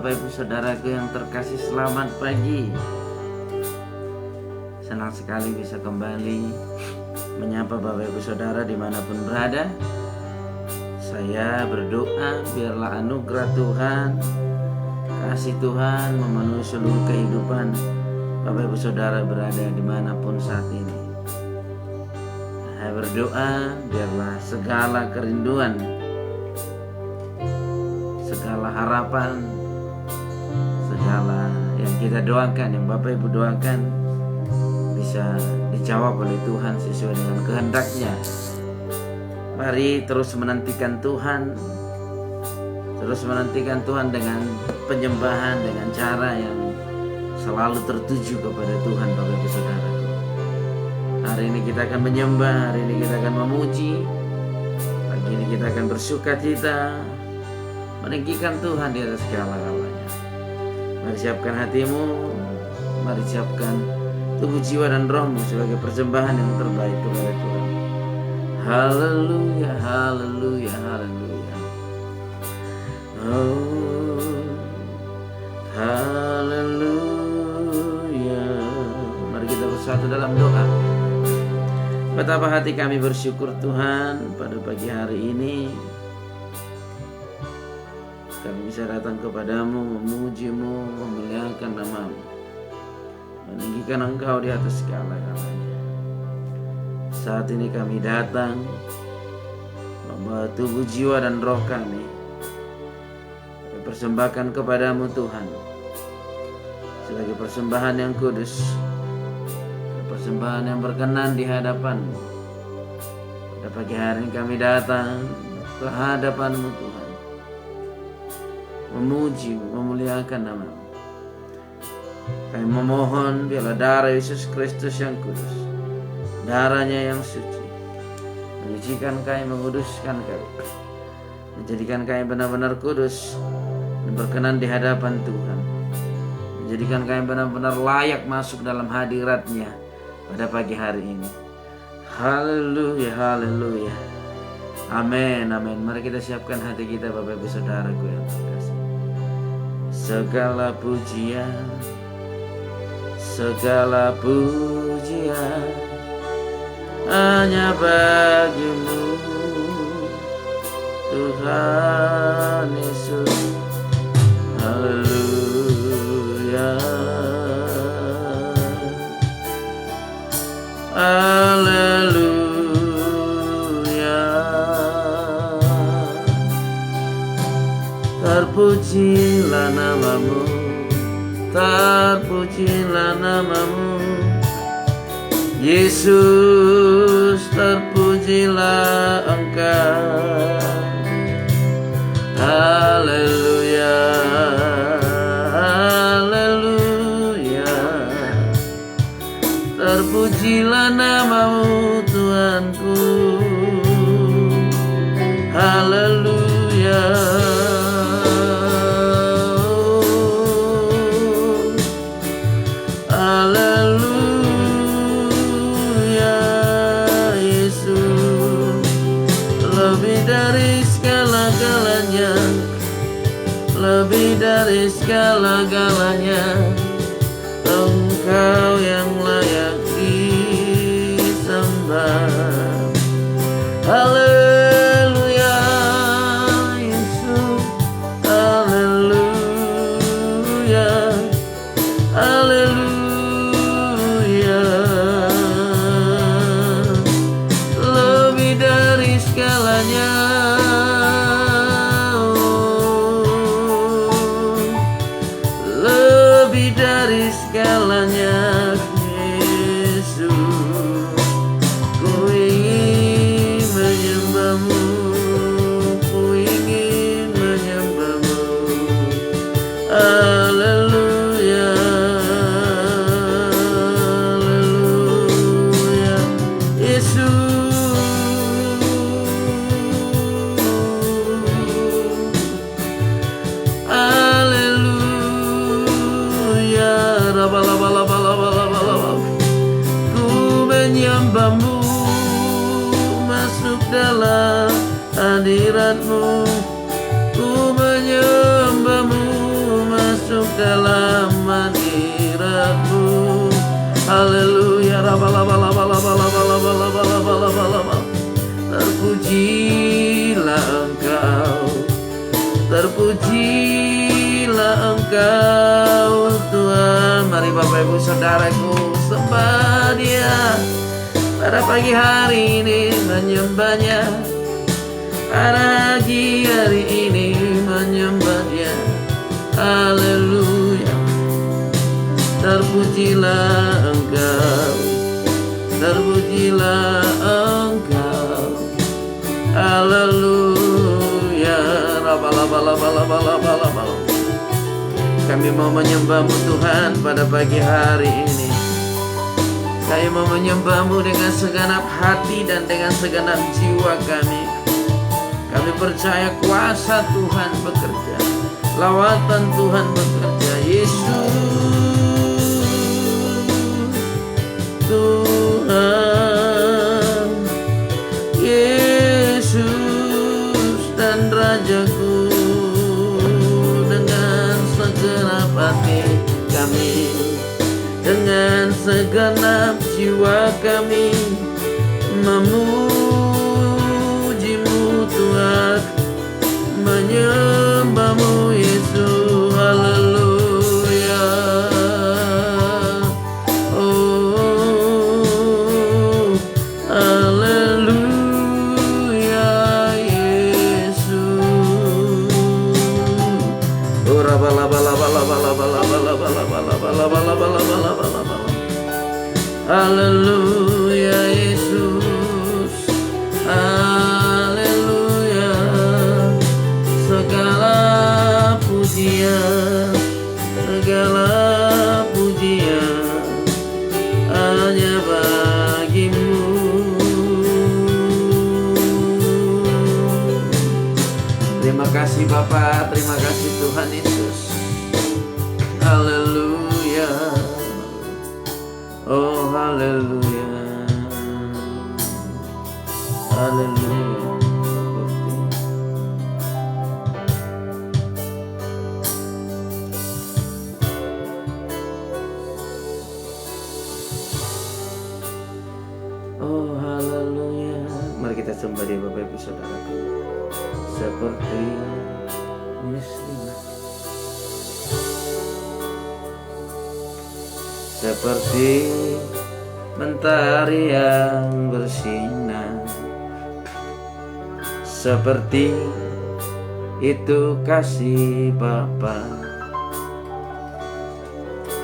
Bapak Ibu Saudaraku yang terkasih, selamat pagi. Senang sekali bisa kembali menyapa Bapak Ibu Saudara dimanapun berada. Saya berdoa biarlah anugerah Tuhan, kasih Tuhan memenuhi seluruh kehidupan Bapak Ibu Saudara berada dimanapun saat ini. Saya berdoa biarlah segala kerinduan, segala harapan, segala yang kita doakan, yang Bapak Ibu doakan bisa dijawab oleh Tuhan sesuai dengan kehendak-Nya. Mari terus menantikan Tuhan, terus menantikan Tuhan dengan penyembahan, dengan cara yang selalu tertuju kepada Tuhan, Bapak Ibu Saudara. Hari ini kita akan menyembah, hari ini kita akan memuji, pagi ini kita akan bersukacita, meninggikan Tuhan di atas segala-galanya. Mari siapkan hatimu, mari siapkan tubuh, jiwa, dan rohmu sebagai persembahan yang terbaik kepada Tuhan. Haleluya, haleluya, haleluya. Oh, haleluya. Mari kita bersatu dalam doa. Betapa hati kami bersyukur Tuhan pada pagi hari ini kami bisa datang kepadamu, memuji-Mu, memuliakan nama-Mu, meninggikan Engkau di atas segala-galanya. Saat ini kami datang membawa tubuh, jiwa, dan roh kami persembahkan kepadamu Tuhan sebagai persembahan yang kudus, persembahan yang berkenan di hadapan-Mu. Pada pagi hari ini kami datang ke hadapan-Mu Tuhan, memuji, memuliakan nama-Mu. Kami memohon biarlah darah Yesus Kristus yang kudus, darahnya yang suci, menyucikan kami, menguduskan kami, menjadikan kami benar-benar kudus dan berkenan di hadapan Tuhan, menjadikan kami benar-benar layak masuk dalam hadirat-Nya pada pagi hari ini. Haleluya, haleluya. Amin, amin. Mari kita siapkan hati kita, Bapak Ibu Saudaraku yang terkasih. Segala pujian, segala pujian hanya bagi-Mu Tuhan Yesus. Haleluya, haleluya. Terpujilah nama-Mu, terpujilah nama-Mu Yesus, terpujilah Engkau. Haleluya, haleluya. Terpujilah nama-Mu Tuhanku. Haleluya. Lebih dari segala-galanya, Engkau yang layak disembah. Haleluya, Yesus. Haleluya, haleluya. Lebih dari segalanya, segalanya, Yesus. Ku ingin menyembah-Mu, ku ingin menyembah-Mu. Haleluya, haleluya, Yesus. Haleluya. Bala bala bala dalam hadirat-Mu. Haleluya. Terpujilah Engkau, terpujilah Engkau Tuhan. Mari Bapak Ibu Saudaraku sembah Dia pada pagi hari ini, menyembahnya pada pagi hari ini, menyembah Dia. Haleluya. Terpujilah Engkau, terpujilah Engkau. Haleluya. Kami mau menyembah-Mu Tuhan pada pagi hari ini. Kami mau menyembah-Mu dengan segenap hati dan dengan segenap jiwa kami. Kami percaya kuasa Tuhan bekerja, lawatan Tuhan bekerja. Yesus Tuhan, Yesus dan Rajaku, dengan segenap hati kami, dengan segenap jiwa kami memuji-Mu Tuhan, menyembah-Mu Yesus. Haleluya. Oh, haleluya Yesus. Oh, haleluya Yesus. Haleluya. Segala pujian, segala pujian hanya bagi-Mu. Terima kasih Bapa, terima kasih Tuhan Yesus. Haleluya. Oh haleluya. Haleluya. Oh haleluya. Mari kita sembah Dia Bapak Ibu Saudaraku, seperti muslimat, seperti mentari yang bersinar, seperti itu kasih Bapa,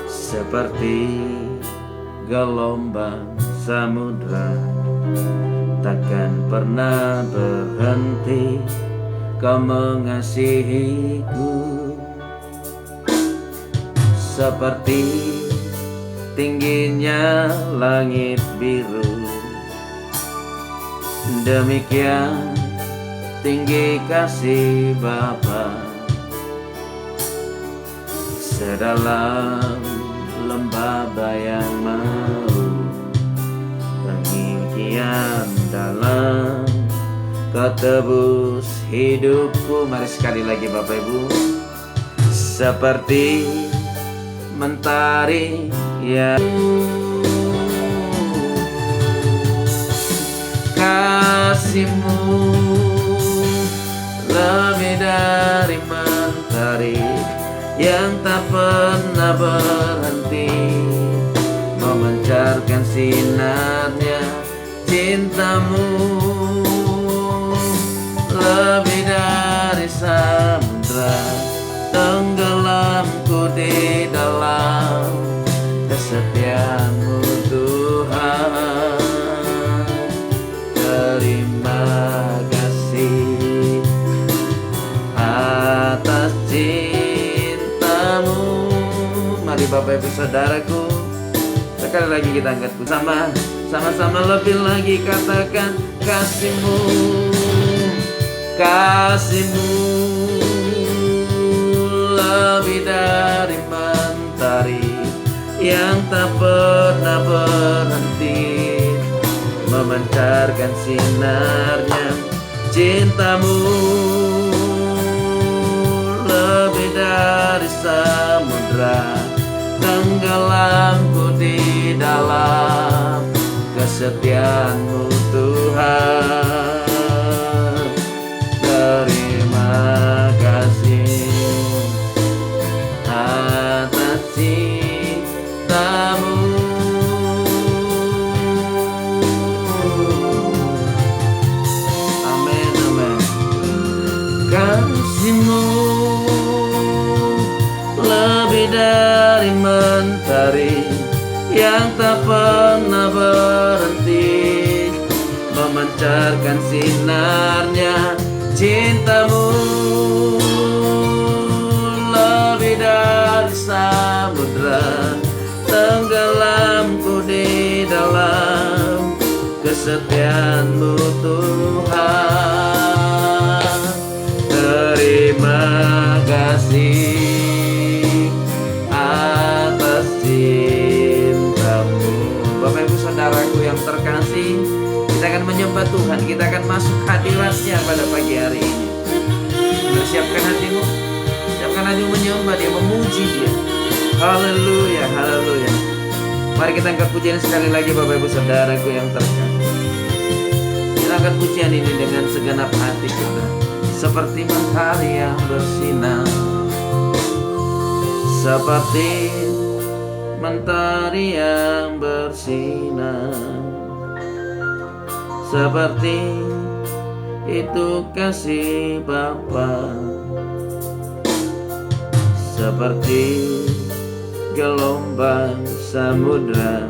seperti gelombang samudra takkan pernah berhenti Kau mengasihiku, seperti tingginya langit biru, demikian tinggi kasih Bapa. Sedalam lembah bayang mau, demikian dalam Kau tebus hidupku. Mari sekali lagi Bapak Ibu. Seperti mentari yang kasih-Mu lebih dari mentari yang tak pernah berhenti, memancarkan sinarnya. Cinta-Mu lebih dari samudra, tenggelamku di dalam kesetiaan-Mu Tuhan. Terima kasih atas cinta-Mu. Mari Bapak Ibu Saudaraku, sekali lagi kita angkat sama-sama lebih lagi katakan kasih-Mu. Kasih-Mu lebih dari mentari yang tak pernah berhenti, memancarkan sinarnya. Cinta-Mu lebih dari dari samudra, tenggelamku di dalam kesetiaan-Mu Tuhan. Terima kasih atas cinta-Mu. Amin, amin. Kasih-Mu lebih dari mentari yang tak pernah berhenti, memancarkan sinarnya. Cinta-Mu lebih dari samudra, tenggelamku di dalam kesetiaan-Mu Tuhan. Terima kasih atas cinta-Mu. Bapak Ibu Saudaraku yang terkasih, kita akan menyembah Tuhan, kita akan masuk hadirat-Nya pada pagi hari ini. Siapkan hatimu, siapkan hatimu menyembah Dia, memuji Dia. Haleluya, haleluya. Mari kita angkat pujian sekali lagi Bapak Ibu Saudaraku yang terkasih. Kita angkat pujian ini dengan segenap hati kita, seperti mentari yang bersinar, seperti mentari yang bersinar, seperti itu kasih Bapa, seperti gelombang samudra,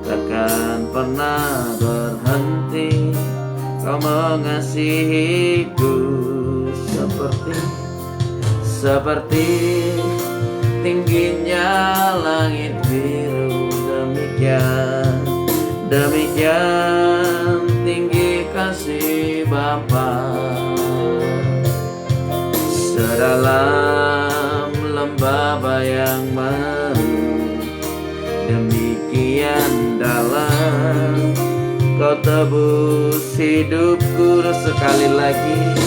takkan pernah berhenti Kau mengasihiku. Seperti tingginya langit biru, demikian tinggi kasih Bapa. Sedalam lembah bayang maru, demikian dalam Kau tebus hidupku. Sekali lagi,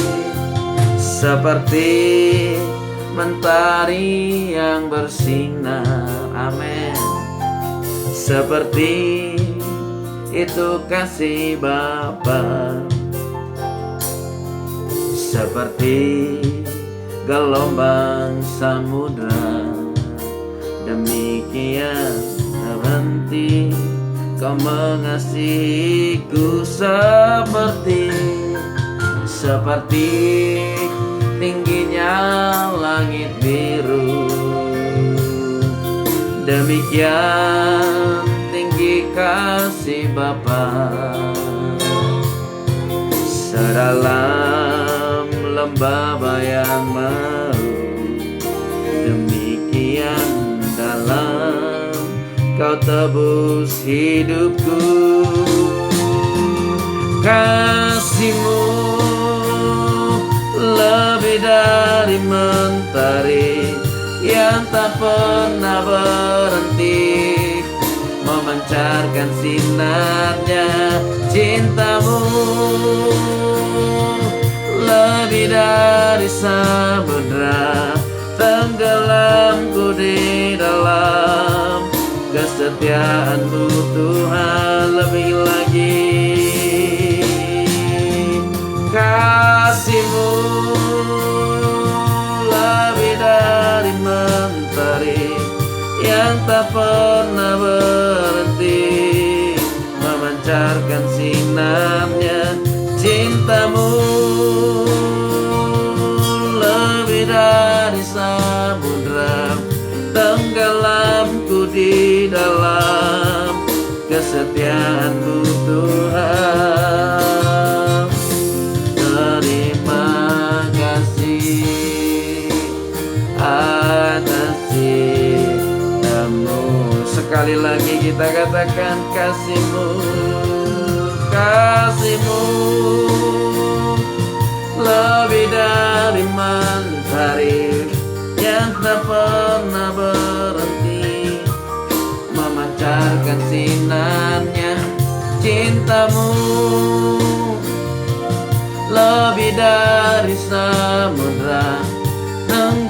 seperti mentari yang bersinar, amin. Seperti itu kasih Bapa, seperti gelombang samudra, demikian berhenti Kau mengasihiku. Seperti tingginya langit biru, demikian tinggi kasih Bapa. Sedalam lembah bayang maru, demikian dalam Kau tebus hidupku. Kasih-Mu lebih dari mentari yang tak pernah berhenti, memancarkan sinarnya. Cinta-Mu lebih dari samudra, tenggelamku di dalam kesetiaan-Mu Tuhan. Lebih lagi, kasih-Mu lebih dari mentari yang tak pernah berhenti, memancarkan sinarnya. Cinta-Mu lebih dari samudra, tenggelamku di dalam kesetiaan-Mu Tuhan. Terima kasih atas cinta-Mu. Sekali lagi kita katakan kasih-Mu, kasih-Mu lebih dari mentari yang tak pernah berhenti, memancarkan sinarnya. Cinta-Mu lebih dari samudra,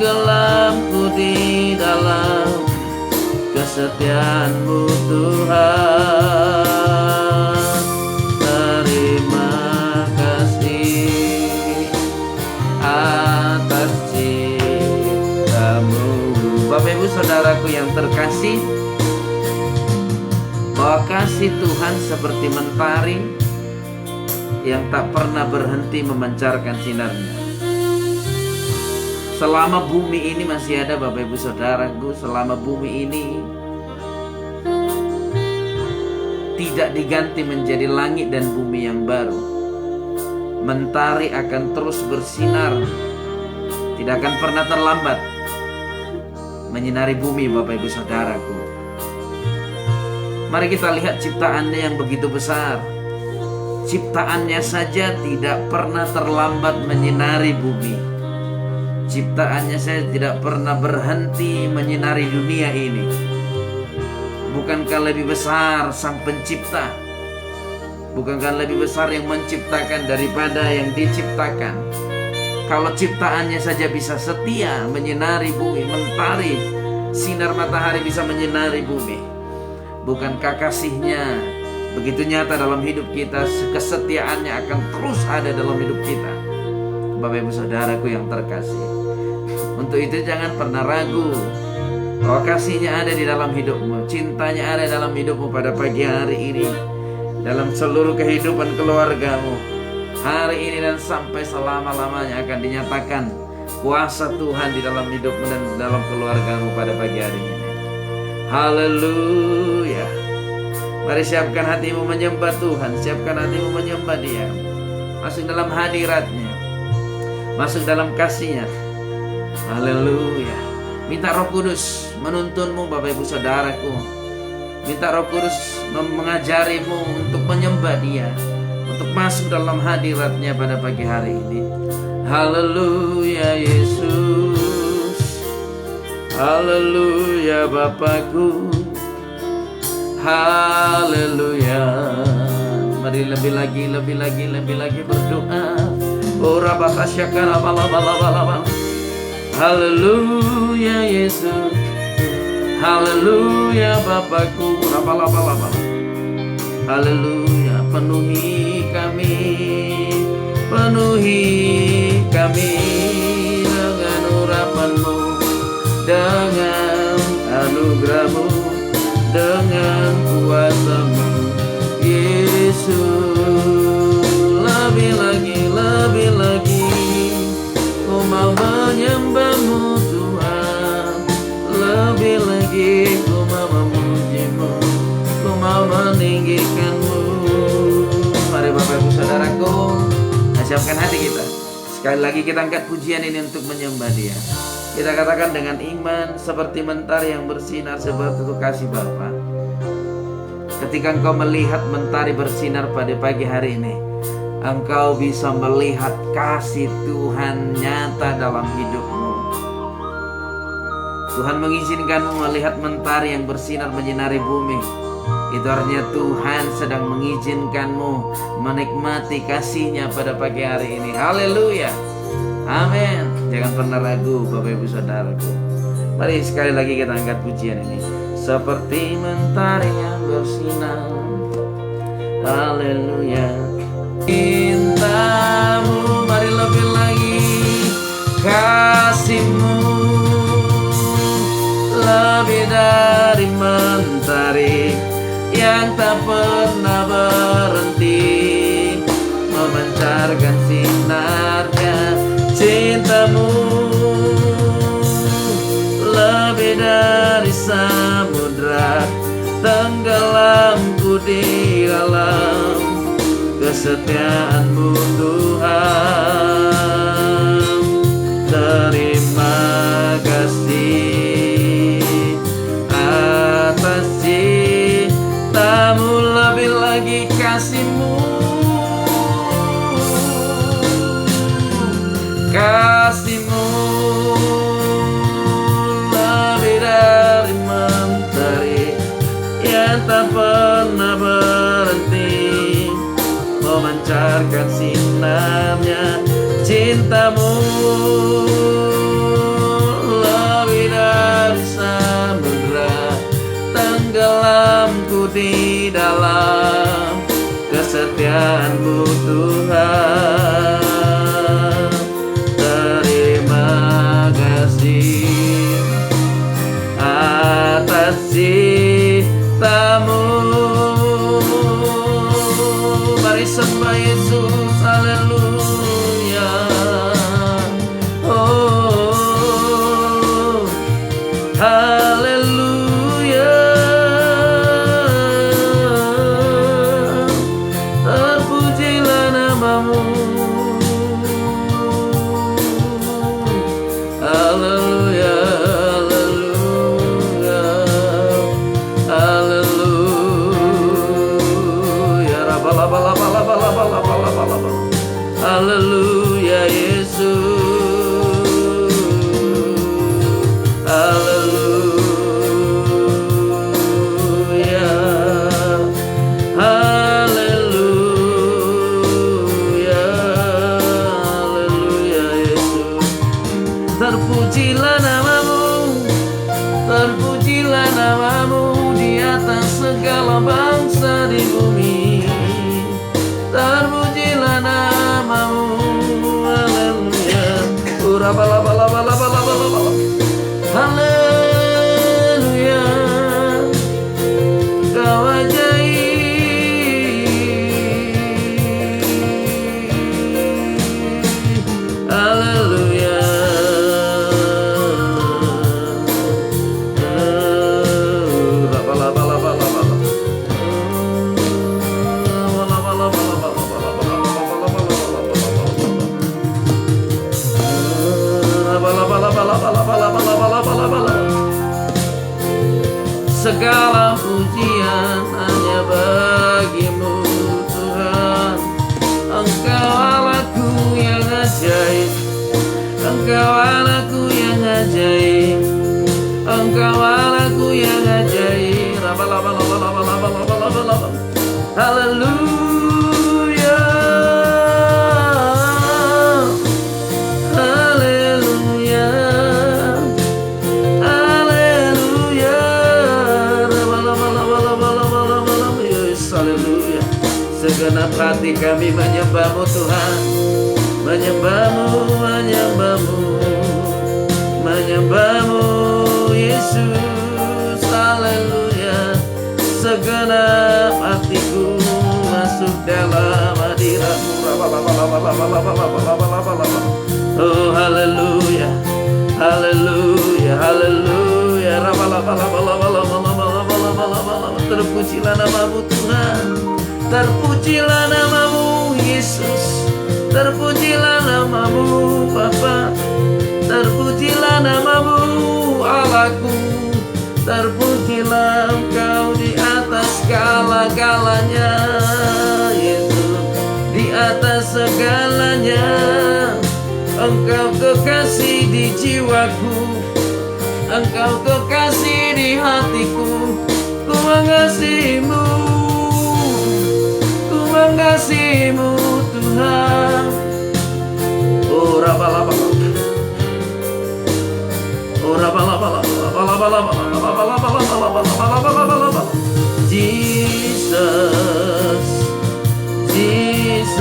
tenggelamku di dalam kesetiaan-Mu Tuhan. Terima kasih atas cinta-Mu. Bapak Ibu Saudaraku yang terkasih, bahwa kasih Tuhan seperti mentari yang tak pernah berhenti memancarkan sinarnya. Selama bumi ini masih ada Bapak Ibu Saudaraku, selama bumi ini tidak diganti menjadi langit dan bumi yang baru, mentari akan terus bersinar, tidak akan pernah terlambat menyinari bumi Bapak Ibu Saudaraku. Mari kita lihat ciptaannya yang begitu besar. Ciptaannya saja tidak pernah terlambat menyinari bumi. Ciptaannya saja tidak pernah berhenti menyinari dunia ini. Bukankah lebih besar Sang Pencipta? Bukankah lebih besar yang menciptakan daripada yang diciptakan? Kalau ciptaannya saja bisa setia menyinari bumi, mentari, sinar matahari bisa menyinari bumi, bukankah kasih-Nya begitu nyata dalam hidup kita? Kesetiaannya akan terus ada dalam hidup kita, Bapak Ibu Saudaraku yang terkasih. Untuk itu jangan pernah ragu bahwa kasih-Nya ada di dalam hidupmu, cintanya ada dalam hidupmu pada pagi hari ini, dalam seluruh kehidupan keluargamu. Hari ini dan sampai selama-lamanya akan dinyatakan kuasa Tuhan di dalam hidupmu dan dalam keluargamu pada pagi hari ini. Haleluya. Mari siapkan hatimu menyembah Tuhan, siapkan hatimu menyembah Dia. Masuk dalam hadirat-Nya, masuk dalam kasih-Nya. Haleluya. Minta Roh Kudus menuntunmu Bapak Ibu Saudaraku. Minta Roh Kudus mengajarimu untuk menyembah Dia, untuk masuk dalam hadirat-Nya pada pagi hari ini. Haleluya Yesus. Haleluya Bapakku. Haleluya. Mari lebih lagi berdoa. Ora batasyakara bala. Haleluya Yesus. Haleluya Bapakku. Ora bala. Haleluya. Penuhi kami dengan urapan-Mu, dengan anugerah-Mu, dengan kuasa-Mu, Yesus. Lebih lagi ku mau menyembah-Mu Tuhan. Lebih lagi ku mau memuji-Mu, ku mau meninggikan-Mu. Mari Bapak Ibu Saudaraku, siapkan hati kita. Sekali lagi kita angkat pujian ini untuk menyembah Dia. Kita katakan dengan iman, seperti mentari yang bersinar seperti itu kasih Bapa. Ketika engkau melihat mentari bersinar pada pagi hari ini, engkau bisa melihat kasih Tuhan nyata dalam hidupmu. Tuhan mengizinkanmu melihat mentari yang bersinar menyinari bumi. Itu artinya Tuhan sedang mengizinkanmu menikmati kasih-Nya pada pagi hari ini. Haleluya. Amin. Jangan pernah ragu Bapak Ibu Saudaraku. Mari sekali lagi kita angkat pujian ini. Seperti mentari yang bersinar. Haleluya. Cinta-Mu, mari lebih lagi. Kasih-Mu lebih dari mentari yang tak pernah berhenti memancarkan sinarnya. Cinta-Mu lebih dari samudra, tenggelamku di dalam kesetiaan-Mu Tuhan. Terima kasih atas cinta-Mu, lebih lagi kasih-Mu. Kasih-Mu lebih dari mentari yang tak pernah berhenti memancarkan sinarnya. Cinta-Mu aku di dalam kesetiaan-Mu Tuhan. Terima kasih atas cinta-Mu. Mari sembah Yesus, haleluya. Oh, haleluya. Terpujilah nama-Mu. Haleluya, haleluya, haleluya. Rabalabalabalabalabalabalabalabala. Haleluya Yesus. Haleluya. Haleluya. Haleluya Yesus. Terpujilah nama-Mu. Terpujilah nama-Mu di atas segala bangsa di bumi. Terpujilah nama-Mu. Haleluya. Urabalabalabalabalabalabala. Haleluya. Kau ajaib. Haleluya. Segala pujian hanya bagi-Mu Tuhan. Engkau Allahku yang ajaib. Engkau Allahku yang ajaib. Engkau Allahku yang ajaib. Haleluya. Haleluya. Haleluya. Yes, haleluya. Segenap hati kami menyembah-Mu Tuhan. Menyembah-Mu, menyembah-Mu, menyembah-Mu Yesus. Haleluya. Segenap hatiku masuk dalam hadirat-Mu. Oh haleluya. Haleluya. Haleluya. Terpujilah nama-Mu Tuhan. Terpujilah nama-Mu Yesus. Terpujilah nama-Mu Bapa. Terpujilah nama-Mu Allahku. Terpujilah Engkau di atas segala-galanya, Yesus. Di atas segalanya Engkau kekasih di jiwaku. Engkau kekasih di hatiku. Ku mengasihi-Mu. Ku mengasihi-Mu Tuhan. Oh rabalabala. Oh rabalabala. Jesus, Jesus,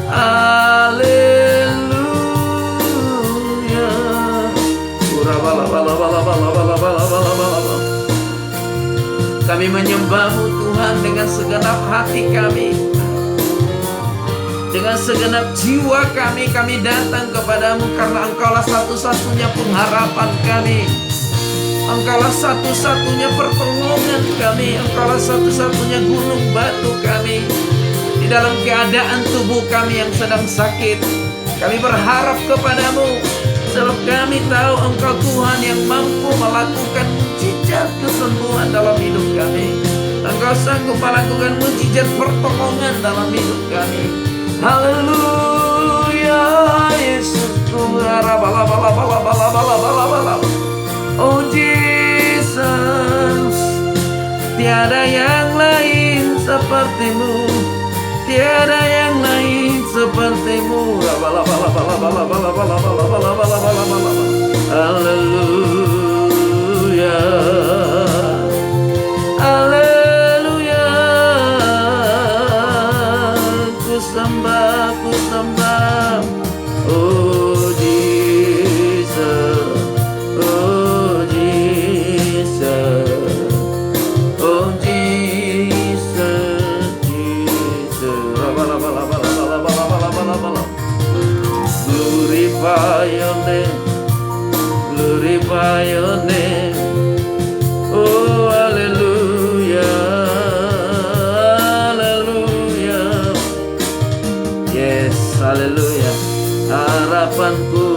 haleluya. Kami menyembah-Mu Tuhan dengan segenap hati kami. Dengan segenap jiwa kami datang kepadamu karena Engkaulah satu-satunya pengharapan kami. Engkaulah satu-satunya pertolongan kami. Engkaulah satu-satunya gunung batu kami. Di dalam keadaan tubuh kami yang sedang sakit, kami berharap kepadamu. Sebab kami tahu Engkau Tuhan yang mampu melakukan mujizat kesembuhan dalam hidup kami. Engkau sanggup melakukan mujizat pertolongan dalam hidup kami. Haleluya Yesus. Oh Jesus, tiada yang lain seperti-Mu. Tiada yang lain seperti-Mu. Haleluya. glorify your name. Oh, hallelujah, hallelujah. Yes, hallelujah. Harapanku,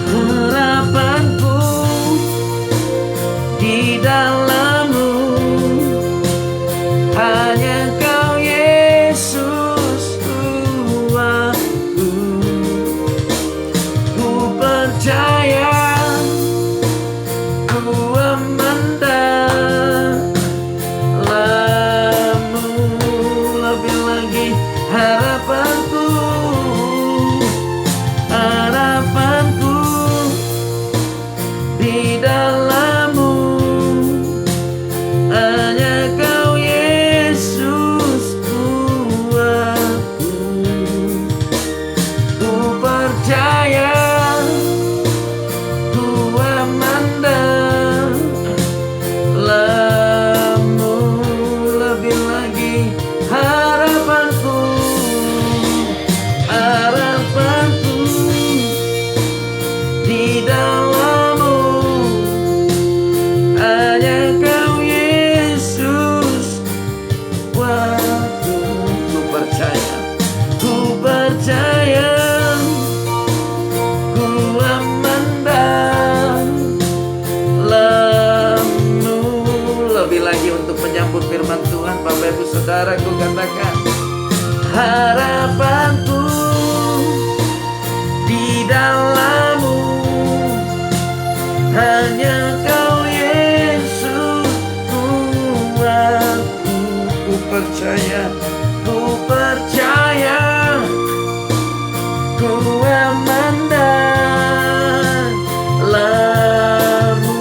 harapanku di dalam-Mu, hanya Kau Yesus Tuhanku. Ku percaya, ku memandang-Mu, lebih lagi harapanku, harapanku di dalam-Mu, hanya Kau Yesus Tuhanku. Ku percaya, ku memandang-Mu, lebih lagi harapanku, harapanku di dalam-Mu, hanya Kau Yesus waktu. Ku percaya, ku percaya, ku memandang-Mu, lebih lagi untuk menyambut firman Tuhan. Bapak Ibu Saudara, ku katakan harapanku di dalam-Mu, hanya Kau Yesus Tuhanku. Ku percaya, ku percaya, ku memandang-Mu,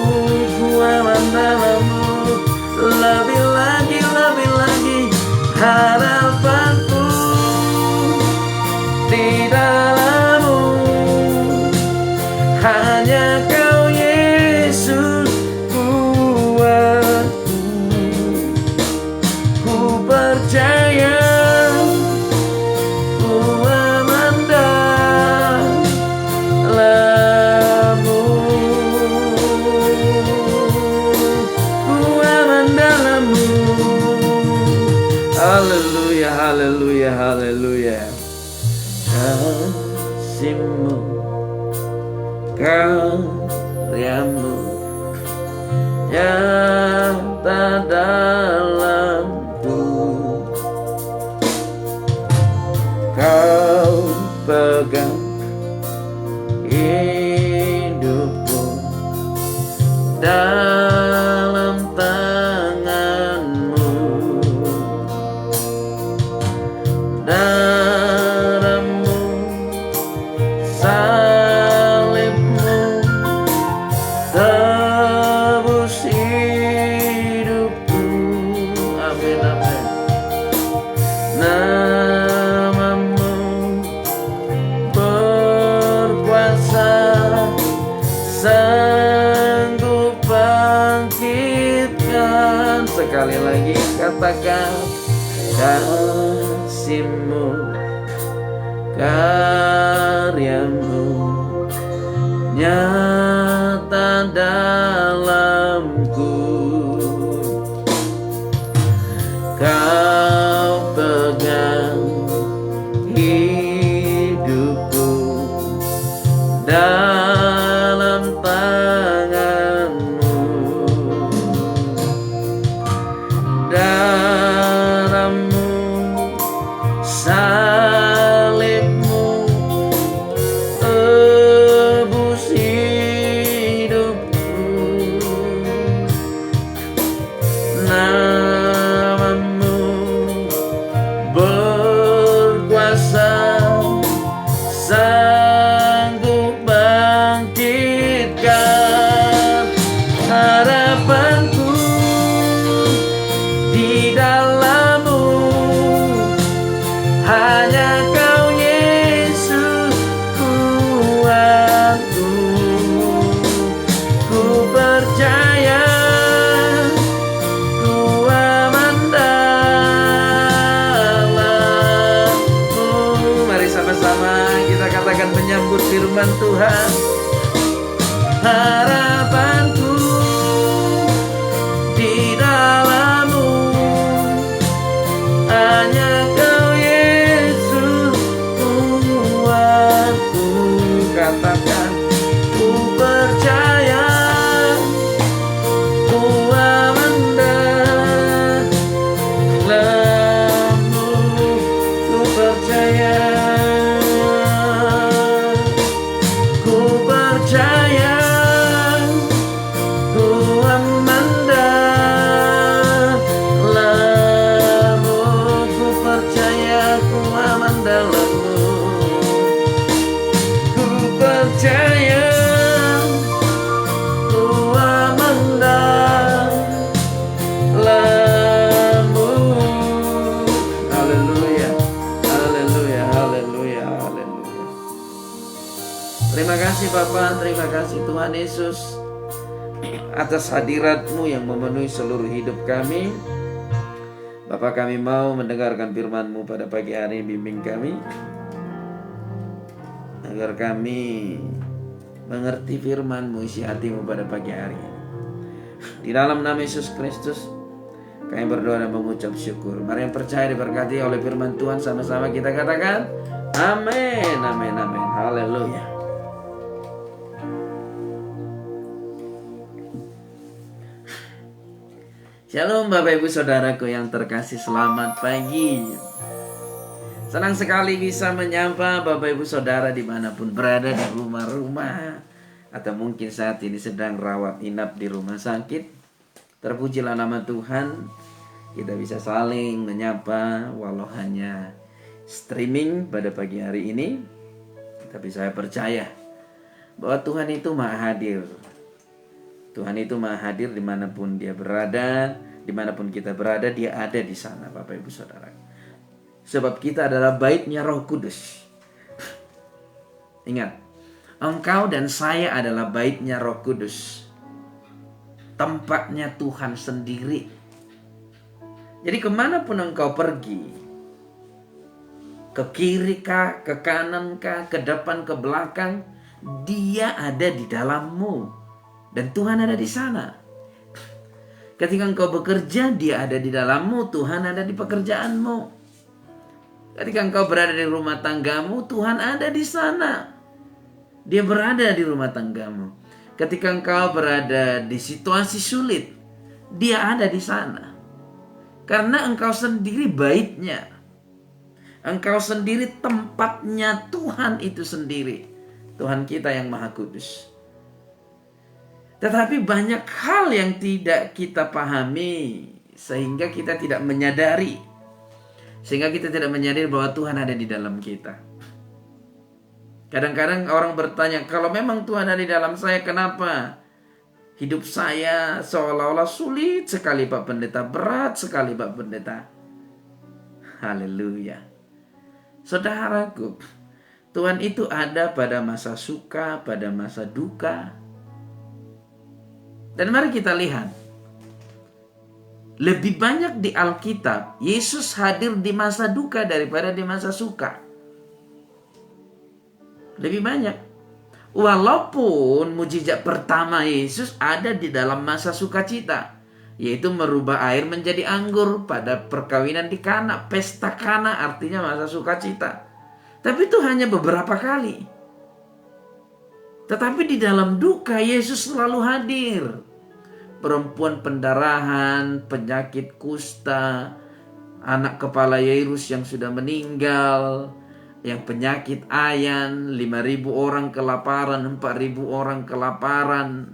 ku memandang-Mu, lebih lagi harapanku di dalam-Mu, hanya Kau Yesus Tuhanku. Ku percaya, ku memandang-Mu, ku memandang-Mu. Haleluya, haleluya, haleluya. Kasih-Mu, karya-Mu nyata dalamku. Kau pegang hidupku dalam tangan-Mu. Darah-Mu, salib-Mu, tebus hidupku. Amin, amin. Nama-Mu berkuasa, sanggup bangkitkan. Sekali lagi katakan, kasih-Mu, karya-Mu nyata dalamku. Kau pegang hidupku dalam tangan-Mu. Darah-Mu, salib-Mu, menurut firman Tuhan. Harapanku di dalam-Mu, hanya Kau Yesus Tuhanku. Katakan, ku percaya, ku andalmu, ku percaya, ku percaya, ku andalmu, ku percaya, ku andalmu, ku percaya, ku andalmu. Haleluya, haleluya, haleluya, haleluya. Terima kasih Bapa, terima kasih Tuhan Yesus atas hadirat-Mu yang memenuhi seluruh hidup kami. Bapa, kami mau mendengarkan firman-Mu pada pagi hari. Bimbing kami agar kami mengerti firman-Mu, isi hati-Mu pada pagi hari. Di dalam nama Yesus Kristus kami berdoa dan mengucap syukur. Mari yang percaya diberkati oleh firman Tuhan, sama-sama kita katakan amin, amin, amin. Haleluya. Shalom Bapak Ibu Saudaraku yang terkasih, selamat pagi. Senang sekali bisa menyapa Bapak Ibu Saudara dimanapun berada, di rumah-rumah, atau mungkin saat ini sedang rawat inap di rumah sakit. Terpujilah nama Tuhan, kita bisa saling menyapa walau hanya streaming pada pagi hari ini. Tapi saya percaya bahwa Tuhan itu maha hadir. Tuhan itu maha hadir dimanapun Dia berada, dimanapun kita berada, Dia ada di sana Bapak Ibu Saudara. Sebab kita adalah bait-Nya Roh Kudus. Ingat, engkau dan saya adalah bait-Nya Roh Kudus, tempatnya Tuhan sendiri. Jadi kemanapun engkau pergi, ke kiri kah, ke kanan kah, ke depan, ke belakang, Dia ada di dalammu. Dan Tuhan ada di sana. Ketika engkau bekerja, Dia ada di dalammu, Tuhan ada di pekerjaanmu. Ketika engkau berada di rumah tanggamu, Tuhan ada di sana. Dia berada di rumah tanggamu. Ketika engkau berada di situasi sulit, Dia ada di sana. Karena engkau sendiri bait-Nya. Engkau sendiri tempatnya Tuhan itu sendiri. Tuhan kita yang Maha Kudus. Tetapi banyak hal yang tidak kita pahami, sehingga kita tidak menyadari. Sehingga kita tidak menyadari bahwa Tuhan ada di dalam kita. Kadang-kadang orang bertanya, kalau memang Tuhan ada di dalam saya, kenapa hidup saya seolah-olah sulit sekali Pak Pendeta, berat sekali Pak Pendeta? Haleluya. Saudaraku, Tuhan itu ada pada masa suka, pada masa duka. Dan mari kita lihat, lebih banyak di Alkitab Yesus hadir di masa duka daripada di masa suka. Lebih banyak. Walaupun mujizat pertama Yesus ada di dalam masa sukacita, yaitu merubah air menjadi anggur pada perkawinan di Kana, pesta Kana, artinya masa sukacita. Tapi itu hanya beberapa kali. Tetapi di dalam duka Yesus selalu hadir. Perempuan pendarahan, penyakit kusta, anak kepala Yairus yang sudah meninggal, yang penyakit ayan, 5.000 orang kelaparan, 4.000 orang kelaparan.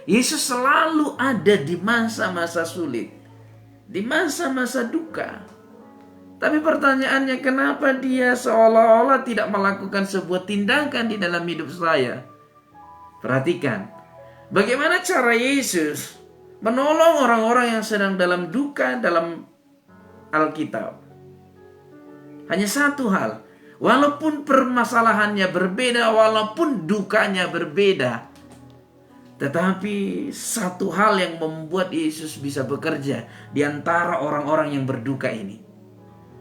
Yesus selalu ada di masa-masa sulit, di masa-masa duka. Tapi pertanyaannya, kenapa Dia seolah-olah tidak melakukan sebuah tindakan di dalam hidup saya? Perhatikan, bagaimana cara Yesus menolong orang-orang yang sedang dalam duka dalam Alkitab. Hanya satu hal, walaupun permasalahannya berbeda, walaupun dukanya berbeda, tetapi satu hal yang membuat Yesus bisa bekerja di antara orang-orang yang berduka ini,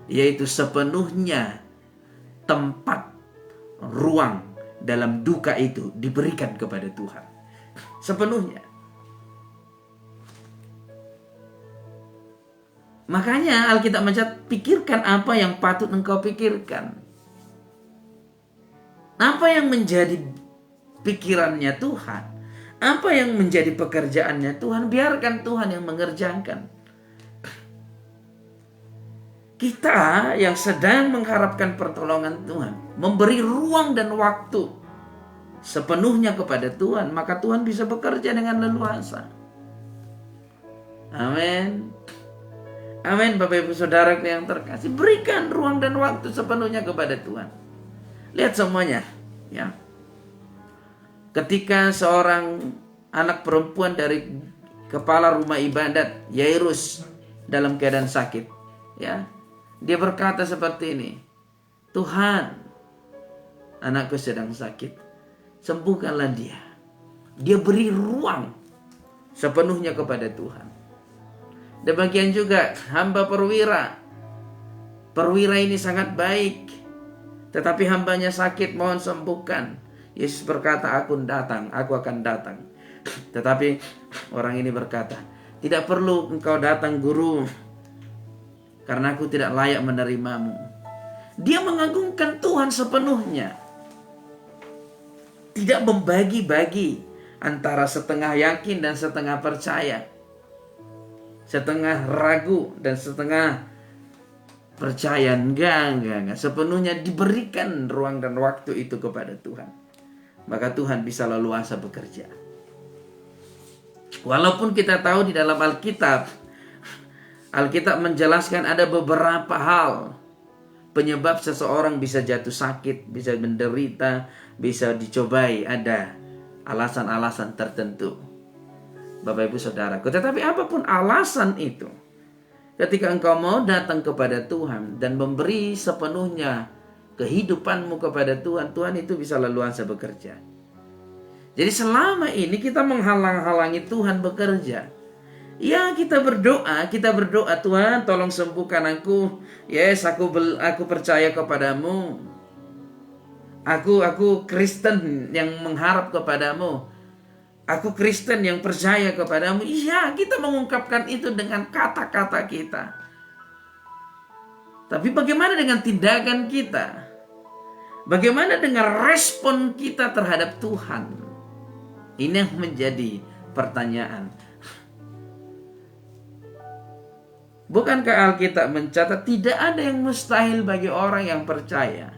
yaitu sepenuhnya tempat, ruang dalam duka itu diberikan kepada Tuhan sepenuhnya. Makanya Alkitab mencatat, pikirkan apa yang patut engkau pikirkan. Apa yang menjadi pikirannya Tuhan, apa yang menjadi pekerjaannya Tuhan, biarkan Tuhan yang mengerjakan. Kita yang sedang mengharapkan pertolongan Tuhan, memberi ruang dan waktu sepenuhnya kepada Tuhan, maka Tuhan bisa bekerja dengan leluasa. Amin. Amin. Bapak Ibu Saudaraku yang terkasih, berikan ruang dan waktu sepenuhnya kepada Tuhan. Lihat semuanya, ya. Ketika seorang anak perempuan dari kepala rumah ibadat Yairus dalam keadaan sakit, ya, dia berkata seperti ini, Tuhan, anakku sedang sakit, sembuhkanlah dia. Dia beri ruang sepenuhnya kepada Tuhan. Demikian juga hamba perwira. Perwira ini sangat baik, tetapi hambanya sakit, mohon sembuhkan. Yesus berkata, aku akan datang. Tetapi orang ini berkata, tidak perlu engkau datang guru, karena aku tidak layak menerimamu. Dia mengagungkan Tuhan sepenuhnya. Tidak membagi-bagi antara setengah yakin dan setengah percaya, setengah ragu dan setengah percaya. Enggak. Sepenuhnya diberikan ruang dan waktu itu kepada Tuhan. Maka Tuhan bisa leluasa bekerja. Walaupun kita tahu di dalam Alkitab menjelaskan ada beberapa hal penyebab seseorang bisa jatuh sakit, bisa menderita, bisa dicobai. Ada alasan-alasan tertentu, Bapak Ibu Saudaraku. Tetapi apapun alasan itu, ketika engkau mau datang kepada Tuhan dan memberi sepenuhnya kehidupanmu kepada Tuhan, Tuhan itu bisa leluasa bekerja. Jadi selama ini kita menghalang-halangi Tuhan bekerja. Ya, kita berdoa, Tuhan tolong sembuhkan aku. Yes, aku percaya kepadamu. Aku Kristen yang mengharap kepadamu. Aku Kristen yang percaya kepadamu. Iya, kita mengungkapkan itu dengan kata-kata kita. Tapi bagaimana dengan tindakan kita? Bagaimana dengan respon kita terhadap Tuhan? Ini yang menjadi pertanyaan. Bukankah Alkitab mencatat tidak ada yang mustahil bagi orang yang percaya?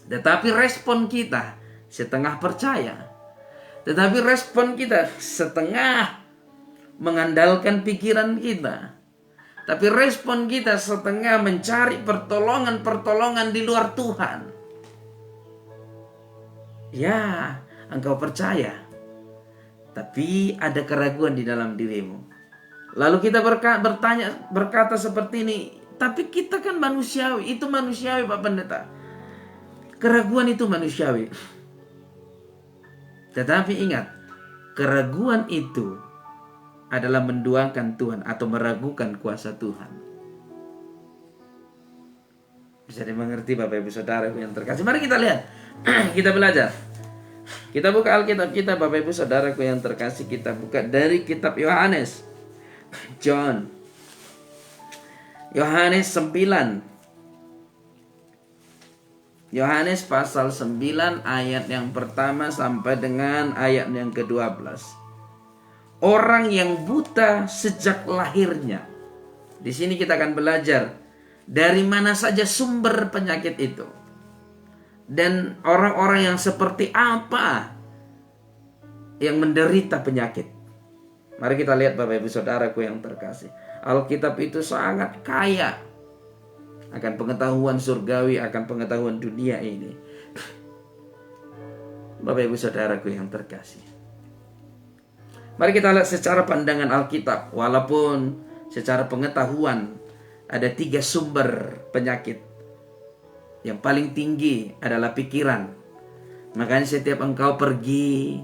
Tetapi respon kita setengah percaya. Tetapi respon kita setengah mengandalkan pikiran kita. Tapi respon kita setengah mencari pertolongan di luar Tuhan. Ya, engkau percaya, tapi ada keraguan di dalam dirimu. Lalu kita berkata seperti ini, tapi kita kan manusiawi. Itu manusiawi, Pak Pendeta. Keraguan itu manusiawi. Tetapi ingat, keraguan itu adalah menduakan Tuhan atau meragukan kuasa Tuhan. Bisa dimengerti Bapak Ibu Saudara yang terkasih. Mari kita lihat, kita belajar. Kita buka Alkitab kita, Bapak Ibu Saudaraku yang terkasih. Kita buka dari kitab Yohanes. John. Yohanes 9. Yohanes pasal 9 ayat yang pertama sampai dengan ayat yang ke-12. Orang yang buta sejak lahirnya. Di sini kita akan belajar dari mana saja sumber penyakit itu. Dan orang-orang yang seperti apa yang menderita penyakit. Mari kita lihat Bapak Ibu Saudaraku yang terkasih. Alkitab itu sangat kaya akan pengetahuan surgawi, akan pengetahuan dunia ini. Bapak Ibu Saudaraku yang terkasih. Mari kita lihat secara pandangan Alkitab. Walaupun secara pengetahuan ada 3 sumber penyakit. Yang paling tinggi adalah pikiran. Makanya setiap engkau pergi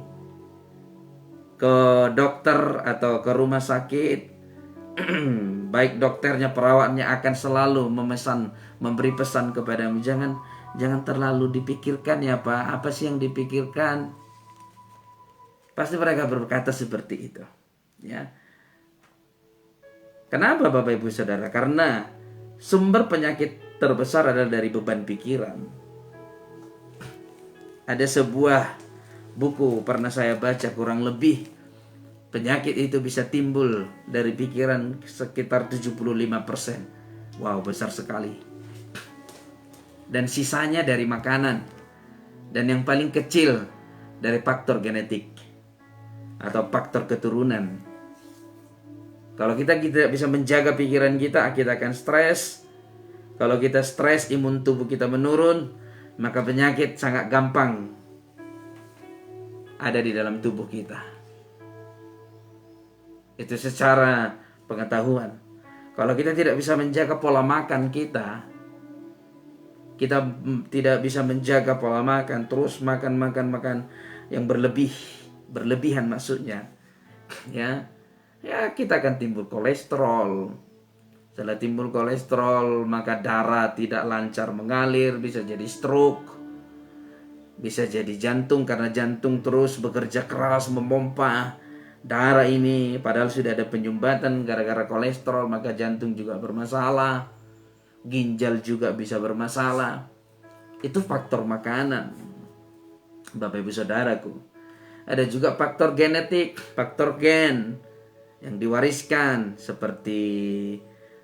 ke dokter atau ke rumah sakit, baik dokternya, perawatnya akan selalu memberi pesan kepadamu, Jangan terlalu dipikirkan ya Pak. Apa sih yang dipikirkan? Pasti mereka berkata seperti itu. Ya. Kenapa Bapak Ibu Saudara? Karena sumber penyakit terbesar adalah dari beban pikiran. Ada sebuah buku pernah saya baca, kurang lebih penyakit itu bisa timbul dari pikiran sekitar 75%. Wow, besar sekali. Dan sisanya dari makanan. Dan yang paling kecil dari faktor genetik atau faktor keturunan. Kalau kita tidak bisa menjaga pikiran kita akan stres. Kalau kita stres, imun tubuh kita menurun, maka penyakit sangat gampang ada di dalam tubuh kita. Itu secara pengetahuan. Kalau kita tidak bisa menjaga pola makan kita tidak bisa menjaga pola makan, terus makan yang berlebihan maksudnya. Ya, kita akan timbul kolesterol. Setelah timbul kolesterol, maka darah tidak lancar mengalir, bisa jadi stroke, bisa jadi jantung, karena jantung terus bekerja keras memompa darah ini, padahal sudah ada penyumbatan gara-gara kolesterol, maka jantung juga bermasalah, ginjal juga bisa bermasalah. Itu faktor makanan, Bapak Ibu Saudaraku. Ada juga faktor genetik, faktor gen yang diwariskan, seperti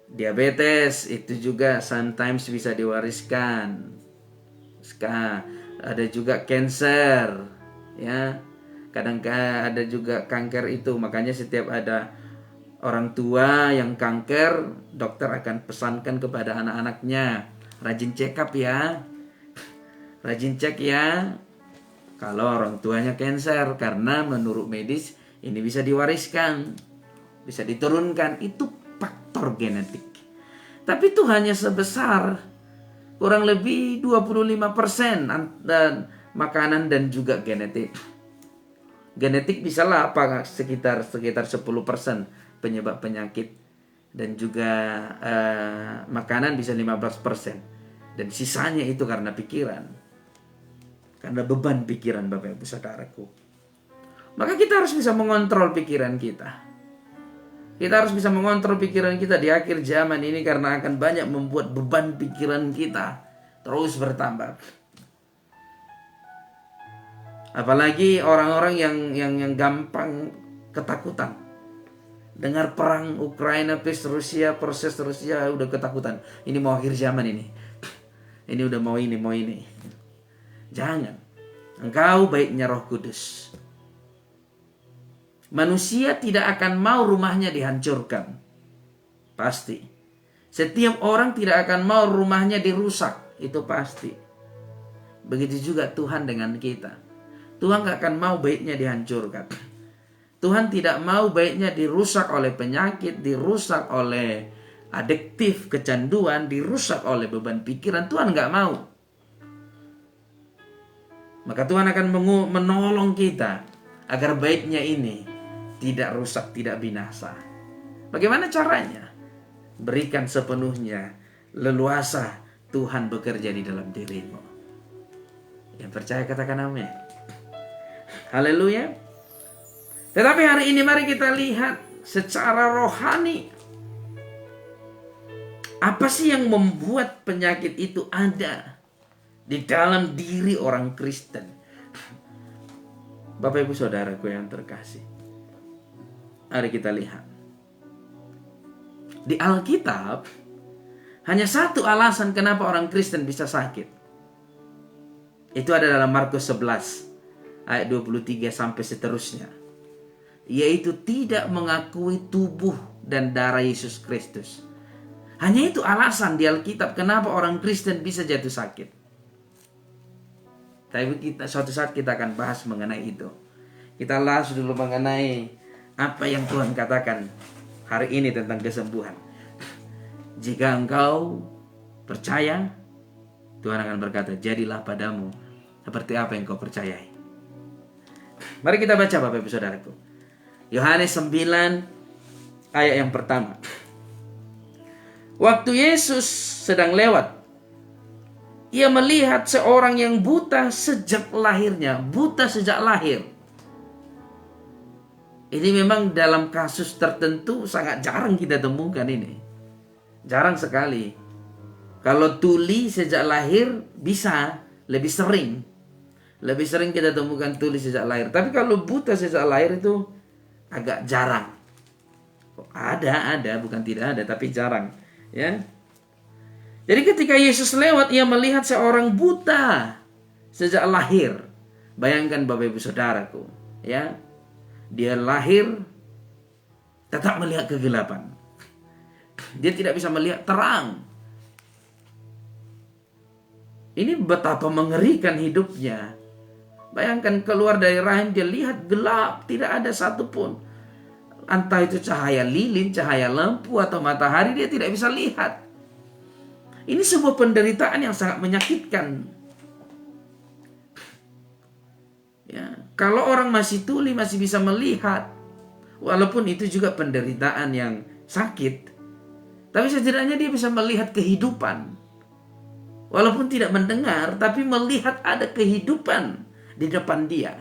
diabetes, itu juga sometimes bisa diwariskan. Ada juga cancer, ya. Kadang-kadang ada juga kanker itu. Makanya setiap ada orang tua yang kanker, dokter akan pesankan kepada anak-anaknya, rajin check up ya, rajin cek ya kalau orang tuanya cancer, karena menurut medis ini bisa diwariskan, bisa diturunkan. Itu faktor genetik. Tapi itu hanya sebesar kurang lebih 25% dan makanan dan juga genetik. Genetik bisalah sekitar 10% penyebab penyakit, dan juga makanan bisa 15%, dan sisanya itu karena pikiran, karena beban pikiran Bapak Ibu Saudaraku. Maka kita harus bisa mengontrol pikiran kita. Kita harus bisa mengontrol pikiran kita di akhir zaman ini, karena akan banyak membuat beban pikiran kita terus bertambah. Apalagi orang-orang yang gampang ketakutan. Dengar perang Ukraina proses Rusia udah ketakutan. Ini mau akhir zaman ini. Ini udah mau ini. Jangan. Engkau baiknya Roh Kudus. Manusia tidak akan mau rumahnya dihancurkan. Pasti. Setiap orang tidak akan mau rumahnya dirusak. Itu pasti. Begitu juga Tuhan dengan kita. Tuhan gak akan mau baiknya dihancurkan. Tuhan tidak mau baiknya dirusak oleh penyakit, dirusak oleh adiktif, kecanduan, dirusak oleh beban pikiran. Tuhan gak mau. Maka Tuhan akan menolong kita agar baiknya ini tidak rusak, tidak binasa. Bagaimana caranya? Berikan sepenuhnya leluasa Tuhan bekerja di dalam dirimu. Yang percaya katakan amin. Haleluya. Tetapi hari ini mari kita lihat secara rohani. Apa sih yang membuat penyakit itu ada di dalam diri orang Kristen? Bapak Ibu Saudaraku yang terkasih, mari kita lihat. Di Alkitab hanya satu alasan kenapa orang Kristen bisa sakit. Itu ada dalam Markus 11 ayat 23 sampai seterusnya. Yaitu tidak mengakui tubuh dan darah Yesus Kristus. Hanya itu alasan di Alkitab kenapa orang Kristen bisa jatuh sakit. Tapi suatu saat kita akan bahas mengenai itu. Kita bahas dulu mengenai apa yang Tuhan katakan hari ini tentang kesembuhan. Jika engkau percaya, Tuhan akan berkata, jadilah padamu seperti apa yang kau percayai. Mari kita baca Bapak Ibu Saudaraku. Yohanes 9 ayat yang pertama. Waktu Yesus sedang lewat, ia melihat seorang yang buta sejak lahirnya. Buta sejak lahir. Ini memang dalam kasus tertentu sangat jarang kita temukan ini. Jarang sekali. Kalau tuli sejak lahir bisa, lebih sering. Lebih sering kita temukan tuli sejak lahir. Tapi kalau buta sejak lahir itu agak jarang. Ada, bukan tidak ada, tapi jarang. Ya. Jadi ketika Yesus lewat, ia melihat seorang buta sejak lahir. Bayangkan Bapak Ibu Saudaraku, ya. Dia lahir tetap melihat kegelapan. Dia tidak bisa melihat terang. Ini betapa mengerikan hidupnya. Bayangkan keluar dari rahim, dia lihat gelap, tidak ada satupun. Entah itu cahaya lilin, cahaya lampu, atau matahari, dia tidak bisa lihat. Ini sebuah penderitaan yang sangat menyakitkan. Ya, kalau orang masih tuli, masih bisa melihat, walaupun itu juga penderitaan yang sakit, tapi setidaknya dia bisa melihat kehidupan. Walaupun tidak mendengar, tapi melihat ada kehidupan di depan dia.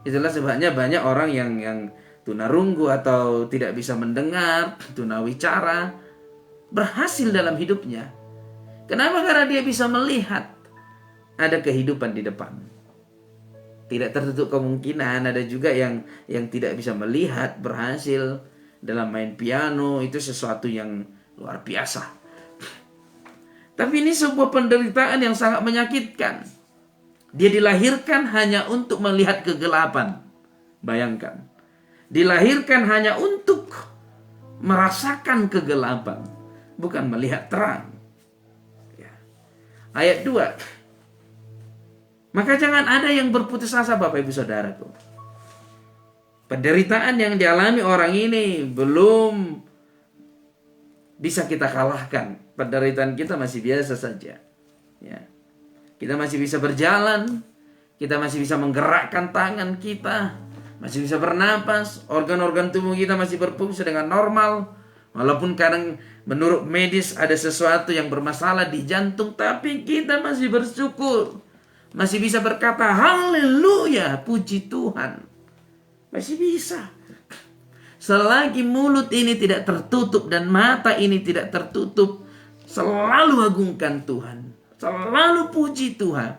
Itulah sebabnya banyak orang yang tunarunggu atau tidak bisa mendengar, tunawicara, berhasil dalam hidupnya. Kenapa? Karena dia bisa melihat ada kehidupan di depan. Tidak tertutup kemungkinan ada juga yang tidak bisa melihat, berhasil dalam main piano. Itu sesuatu yang luar biasa. Tapi ini sebuah penderitaan yang sangat menyakitkan. Dia dilahirkan hanya untuk melihat kegelapan. Bayangkan. Dilahirkan hanya untuk merasakan kegelapan. Bukan melihat terang. Ya. Ayat 2. Maka jangan ada yang berputus asa, Bapak Ibu Saudaraku. Penderitaan yang dialami orang ini belum bisa kita kalahkan. Penderitaan kita masih biasa saja. Ya. Kita masih bisa berjalan, kita masih bisa menggerakkan tangan kita, masih bisa bernapas, organ-organ tubuh kita masih berfungsi dengan normal. Walaupun kadang menurut medis ada sesuatu yang bermasalah di jantung, tapi kita masih bersyukur. Masih bisa berkata, haleluya, puji Tuhan. Masih bisa. Selagi mulut ini tidak tertutup dan mata ini tidak tertutup, selalu agungkan Tuhan. Selalu puji Tuhan.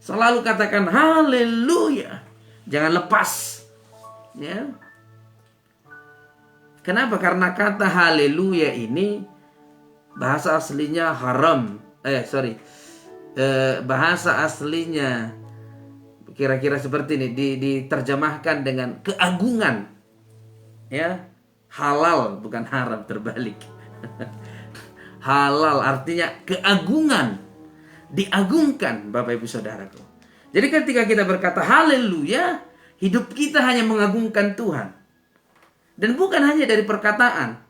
Selalu katakan haleluya. Jangan lepas. Ya. Kenapa? Karena kata haleluya ini bahasa aslinya haram. Bahasa aslinya kira-kira seperti ini, diterjemahkan dengan keagungan. Ya. Halal bukan haram, terbalik. Halal artinya keagungan. Diagungkan, Bapak Ibu Saudaraku. Jadi ketika kita berkata haleluya, hidup kita hanya mengagungkan Tuhan. Dan bukan hanya dari perkataan,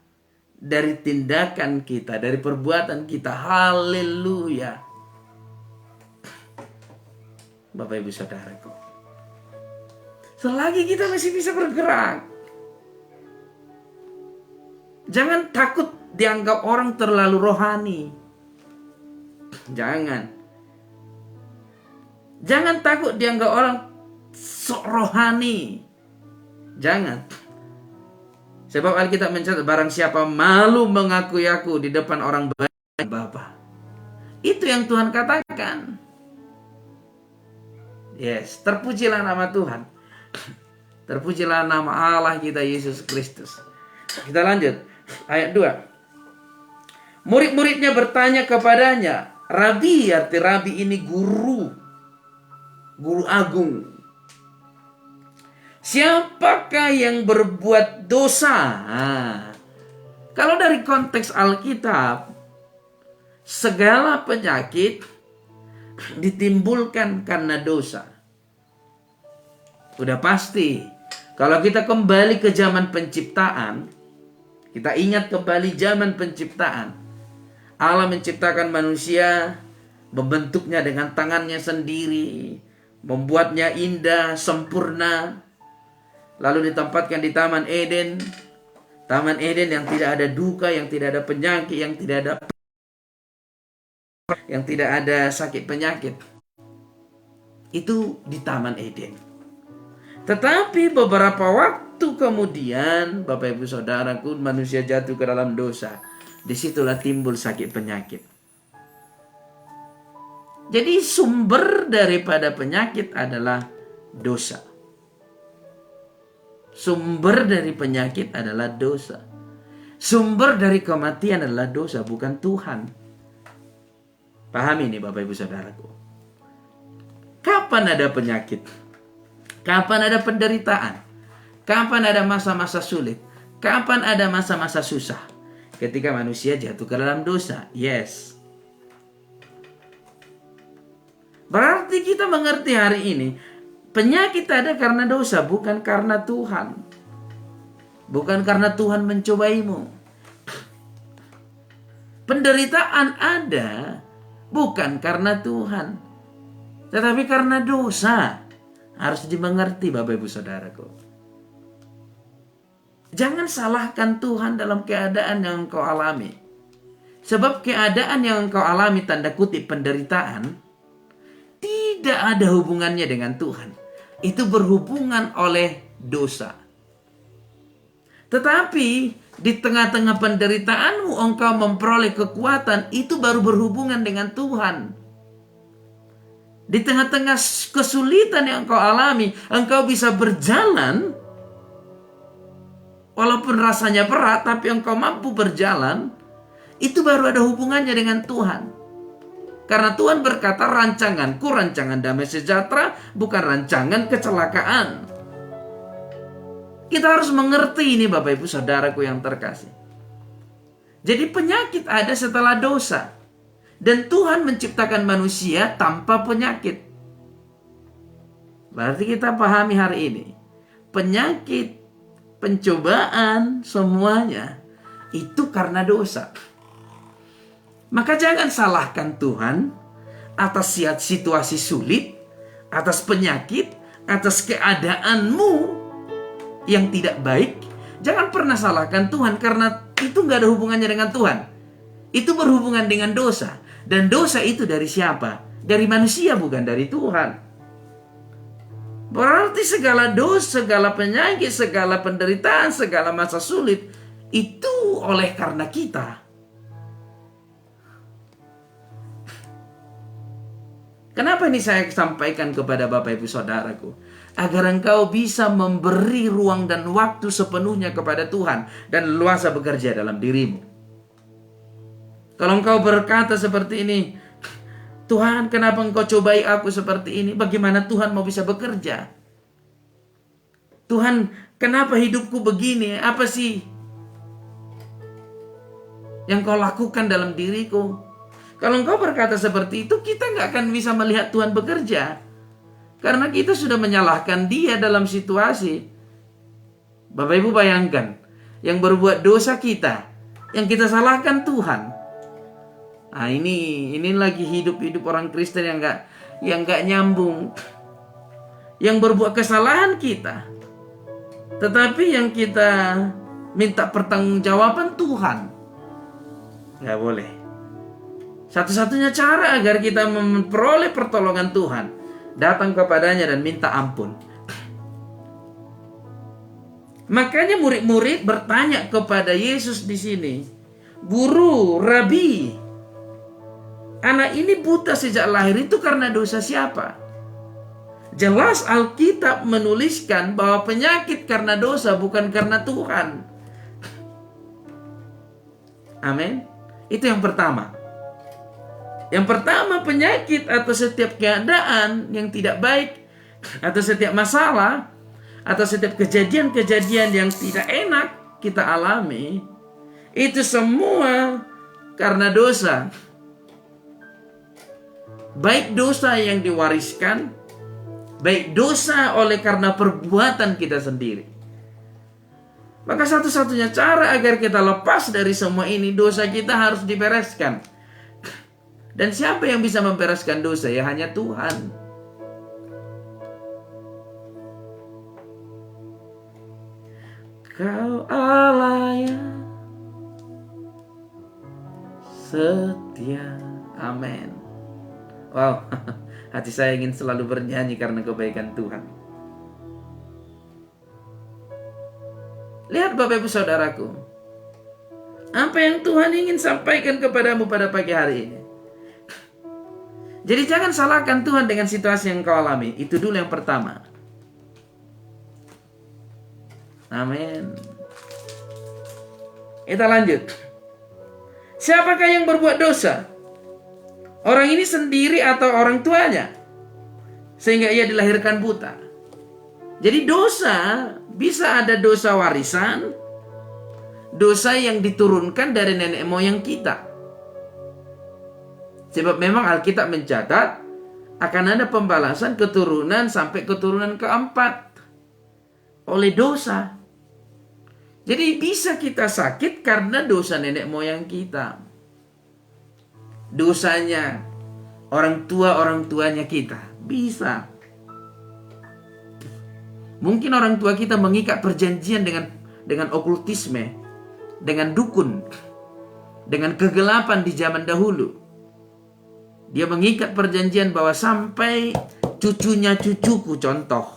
dari tindakan kita, dari perbuatan kita. Haleluya. Bapak Ibu Saudaraku, selagi kita masih bisa bergerak, jangan takut dianggap orang terlalu rohani. Jangan takut dianggap orang sok rohani. Jangan. Sebab Alkitab mencatat, barang siapa malu mengakui aku di depan orang banyak, Bapa. Itu yang Tuhan katakan. Yes, terpujilah nama Tuhan. Terpujilah nama Allah kita Yesus Kristus. Kita lanjut. Ayat 2. Murid-muridnya bertanya kepadanya, Rabi, arti Rabi ini guru agung. Siapakah yang berbuat dosa? Kalau dari konteks Alkitab, segala penyakit ditimbulkan karena dosa. Udah pasti. Kalau kita kembali ke zaman penciptaan, kita ingat kembali zaman penciptaan. Allah menciptakan manusia, membentuknya dengan tangannya sendiri, membuatnya indah, sempurna. Lalu ditempatkan di Taman Eden. Taman Eden yang tidak ada duka, yang tidak ada penyakit, yang tidak ada yang tidak ada sakit penyakit. Itu di Taman Eden. Tetapi beberapa waktu kemudian, Bapak Ibu Saudaraku, manusia jatuh ke dalam dosa. Disitulah timbul sakit penyakit. Jadi sumber daripada penyakit adalah dosa. Sumber dari penyakit adalah dosa. Sumber dari kematian adalah dosa, bukan Tuhan. Pahami ini Bapak Ibu Saudaraku. Kapan ada penyakit? Kapan ada penderitaan? Kapan ada masa-masa sulit? Kapan ada masa-masa susah? Ketika manusia jatuh ke dalam dosa. Yes. Berarti kita mengerti hari ini, penyakit ada karena dosa, bukan karena Tuhan. Bukan karena Tuhan mencobaimu. Penderitaan ada bukan karena Tuhan, tetapi karena dosa. Harus dimengerti Bapak Ibu Saudaraku. Jangan salahkan Tuhan dalam keadaan yang engkau alami. Sebab keadaan yang engkau alami, tanda kutip penderitaan, tidak ada hubungannya dengan Tuhan. Itu berhubungan oleh dosa. Tetapi di tengah-tengah penderitaanmu engkau memperoleh kekuatan, itu baru berhubungan dengan Tuhan. Di tengah-tengah kesulitan yang engkau alami, engkau bisa berjalan walaupun rasanya berat, tapi engkau mampu berjalan. Itu baru ada hubungannya dengan Tuhan. Karena Tuhan berkata, rancanganku rancangan damai sejahtera, bukan rancangan kecelakaan. Kita harus mengerti ini Bapak Ibu Saudaraku yang terkasih. Jadi penyakit ada setelah dosa. Dan Tuhan menciptakan manusia tanpa penyakit. Berarti kita pahami hari ini, penyakit, pencobaan, semuanya itu karena dosa. Maka jangan salahkan Tuhan atas situasi sulit, atas penyakit, atas keadaanmu yang tidak baik. Jangan pernah salahkan Tuhan, karena itu gak ada hubungannya dengan Tuhan. Itu berhubungan dengan dosa. Dan dosa itu dari siapa? Dari manusia, bukan dari Tuhan. Berarti segala dosa, segala penyakit, segala penderitaan, segala masa sulit, itu oleh karena kita. Kenapa ini saya sampaikan kepada Bapak Ibu Saudaraku? Agar engkau bisa memberi ruang dan waktu sepenuhnya kepada Tuhan dan leluasa bekerja dalam dirimu. Kalau engkau berkata seperti ini, Tuhan, kenapa engkau cobai aku seperti ini? Bagaimana Tuhan mau bisa bekerja? Tuhan, kenapa hidupku begini? Apa sih yang kau lakukan dalam diriku? Kalau engkau berkata seperti itu, kita nggak akan bisa melihat Tuhan bekerja. Karena kita sudah menyalahkan Dia dalam situasi. Bapak Ibu bayangkan, yang berbuat dosa kita, yang kita salahkan Tuhan. Nah ini lagi hidup orang Kristen yang nggak nyambung, yang berbuat kesalahan kita, tetapi yang kita minta pertanggungjawaban Tuhan. Nggak boleh. Satu-satunya cara agar kita memperoleh pertolongan Tuhan, datang kepadanya dan minta ampun. Makanya murid-murid bertanya kepada Yesus di sini, Guru, Rabi, anak ini buta sejak lahir, itu karena dosa siapa? Jelas Alkitab menuliskan bahwa penyakit karena dosa, bukan karena Tuhan. Amin. Itu yang pertama. Yang pertama, penyakit atau setiap keadaan yang tidak baik, atau setiap masalah, atau setiap kejadian-kejadian yang tidak enak kita alami, itu semua karena dosa. Baik dosa yang diwariskan, baik dosa oleh karena perbuatan kita sendiri. Maka satu-satunya cara agar kita lepas dari semua ini, dosa kita harus dibereskan. Dan siapa yang bisa membereskan dosa? Ya hanya Tuhan. Kau Allah yang setia. Amin. Wow, hati saya ingin selalu bernyanyi karena kebaikan Tuhan. Lihat Bapak Ibu Saudaraku, apa yang Tuhan ingin sampaikan kepadamu pada pagi hari ini. Jadi jangan salahkan Tuhan dengan situasi yang kau alami. Itu dulu yang pertama. Amin. Kita lanjut. Siapakah yang berbuat dosa? Orang ini sendiri atau orang tuanya? Sehingga ia dilahirkan buta. Jadi dosa, bisa ada dosa warisan, dosa yang diturunkan dari nenek moyang kita. Sebab memang Alkitab mencatat akan ada pembalasan keturunan sampai keturunan keempat oleh dosa. Jadi bisa kita sakit karena dosa nenek moyang kita. Dosanya orang tuanya kita. Bisa. Mungkin orang tua kita mengikat perjanjian dengan okultisme, dengan dukun, dengan kegelapan di zaman dahulu. Dia mengikat perjanjian bahwa sampai cucunya cucuku, contoh,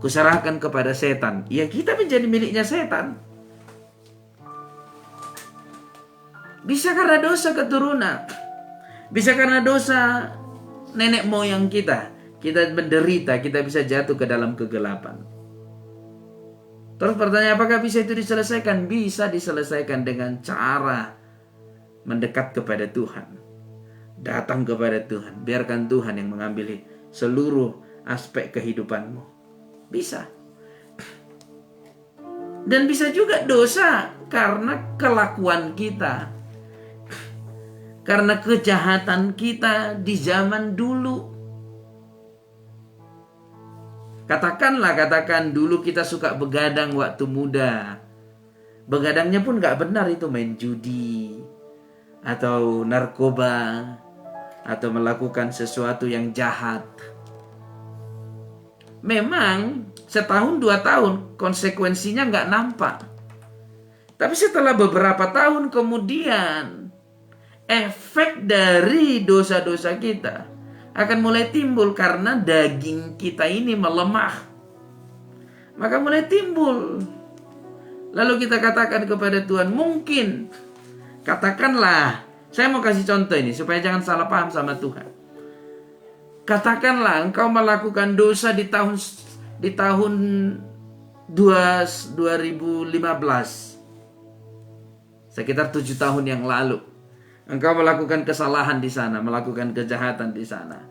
kuserahkan kepada setan. Ya, kita menjadi miliknya setan. Bisa karena dosa keturunan. Bisa karena dosa nenek moyang kita. Kita menderita, kita bisa jatuh ke dalam kegelapan. Terus pertanyaan, apakah bisa itu diselesaikan? Bisa diselesaikan dengan cara mendekat kepada Tuhan. Datang kepada Tuhan. Biarkan Tuhan yang mengambil seluruh aspek kehidupanmu. Bisa. Dan bisa juga dosa karena kelakuan kita. Karena kejahatan kita di zaman dulu. Katakan dulu kita suka begadang waktu muda. Begadangnya pun gak benar, itu main judi, atau narkoba, atau melakukan sesuatu yang jahat. Memang setahun 2 tahun konsekuensinya gak nampak. Tapi setelah beberapa tahun kemudian, efek dari dosa-dosa kita akan mulai timbul karena daging kita ini melemah. Maka mulai timbul. Lalu kita katakan kepada Tuhan, mungkin, katakanlah, saya mau kasih contoh ini supaya jangan salah paham sama Tuhan. Katakanlah engkau melakukan dosa di tahun 2015, sekitar 7 tahun yang lalu. Engkau melakukan kesalahan di sana, melakukan kejahatan di sana.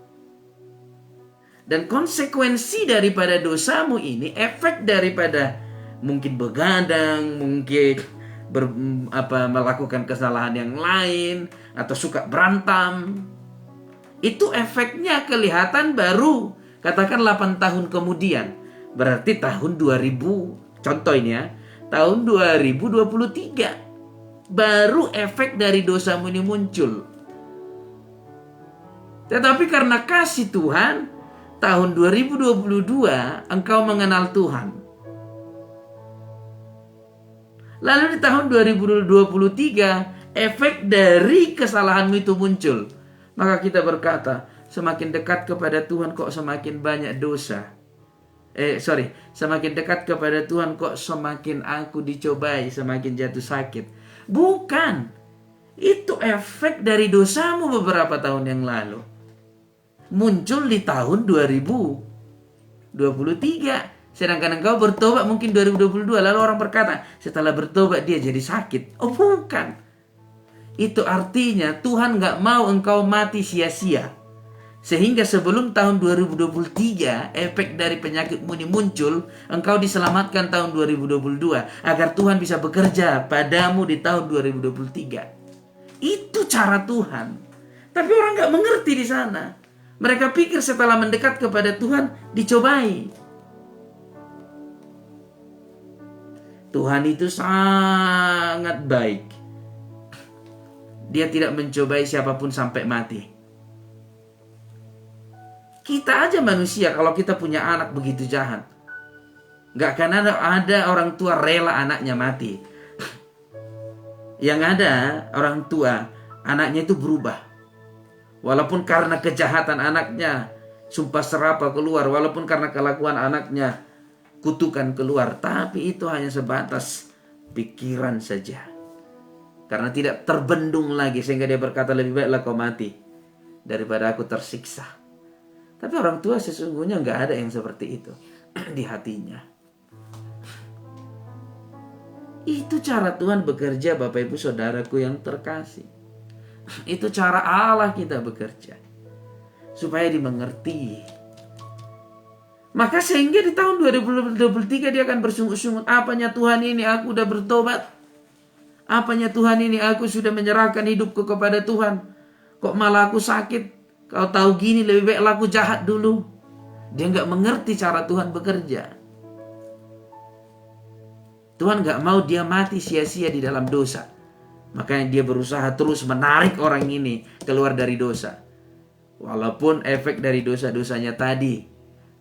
Dan konsekuensi daripada dosamu ini, efek daripada mungkin begadang, mungkin melakukan kesalahan yang lain, atau suka berantem, itu efeknya kelihatan baru, katakan 8 tahun kemudian. Berarti tahun 2000, contoh ini ya, tahun 2023. Baru efek dari dosamu ini muncul. Tetapi karena kasih Tuhan, tahun 2022 engkau mengenal Tuhan. Lalu di tahun 2023 efek dari kesalahanmu itu muncul. Maka kita berkata, semakin dekat kepada Tuhan kok semakin banyak dosa. Semakin dekat kepada Tuhan kok semakin aku dicobai, semakin jatuh sakit. Bukan. Itu efek dari dosamu beberapa tahun yang lalu. Muncul di tahun 2023. Sedangkan engkau bertobat mungkin 2022. Lalu orang berkata, setelah bertobat dia jadi sakit. Oh bukan. Itu artinya Tuhan gak mau engkau mati sia-sia. Sehingga sebelum tahun 2023 efek dari penyakitmu ini muncul, engkau diselamatkan tahun 2022 agar Tuhan bisa bekerja padamu di tahun 2023. Itu cara Tuhan. Tapi orang gak mengerti di sana. Mereka pikir setelah mendekat kepada Tuhan dicobai. Tuhan itu sangat baik. Dia tidak mencobai siapapun sampai mati. Kita aja manusia, kalau kita punya anak begitu jahat, gak akan ada orang tua rela anaknya mati. Yang ada orang tua, anaknya itu berubah. Walaupun karena kejahatan anaknya, sumpah serapah keluar. Walaupun karena kelakuan anaknya, kutukan keluar. Tapi itu hanya sebatas pikiran saja. Karena tidak terbendung lagi, sehingga dia berkata, lebih baiklah kau mati daripada aku tersiksa. Tapi orang tua sesungguhnya nggak ada yang seperti itu di hatinya. Itu cara Tuhan bekerja, Bapak Ibu Saudaraku yang terkasih. Itu cara Allah kita bekerja, supaya dimengerti. Maka sehingga di tahun 2023 dia akan bersungut-sungut. Apanya Tuhan ini aku udah bertobat? Apanya Tuhan ini aku sudah menyerahkan hidupku kepada Tuhan? Kok malah aku sakit? Kau tahu gini, lebih baik aku jahat dulu. Dia nggak mengerti cara Tuhan bekerja. Tuhan gak mau dia mati sia-sia di dalam dosa. Makanya dia berusaha terus menarik orang ini keluar dari dosa. Walaupun efek dari dosa-dosanya tadi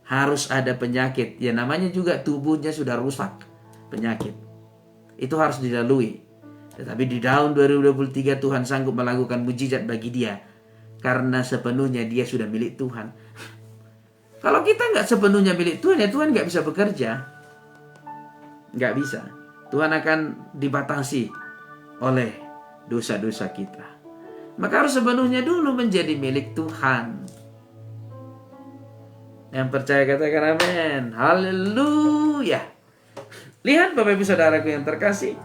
harus ada penyakit. Ya namanya juga tubuhnya sudah rusak. Penyakit. Itu harus dilalui. Tetapi di tahun 2023 Tuhan sanggup melakukan mujizat bagi dia. Karena sepenuhnya dia sudah milik Tuhan. Kalau kita gak sepenuhnya milik Tuhan, ya Tuhan gak bisa bekerja. Nggak bisa. Tuhan akan dibatasi oleh dosa-dosa kita. Maka harus sepenuhnya dulu menjadi milik Tuhan. Yang percaya katakan amin. Haleluya. Lihat Bapak Ibu Saudaraku yang terkasih,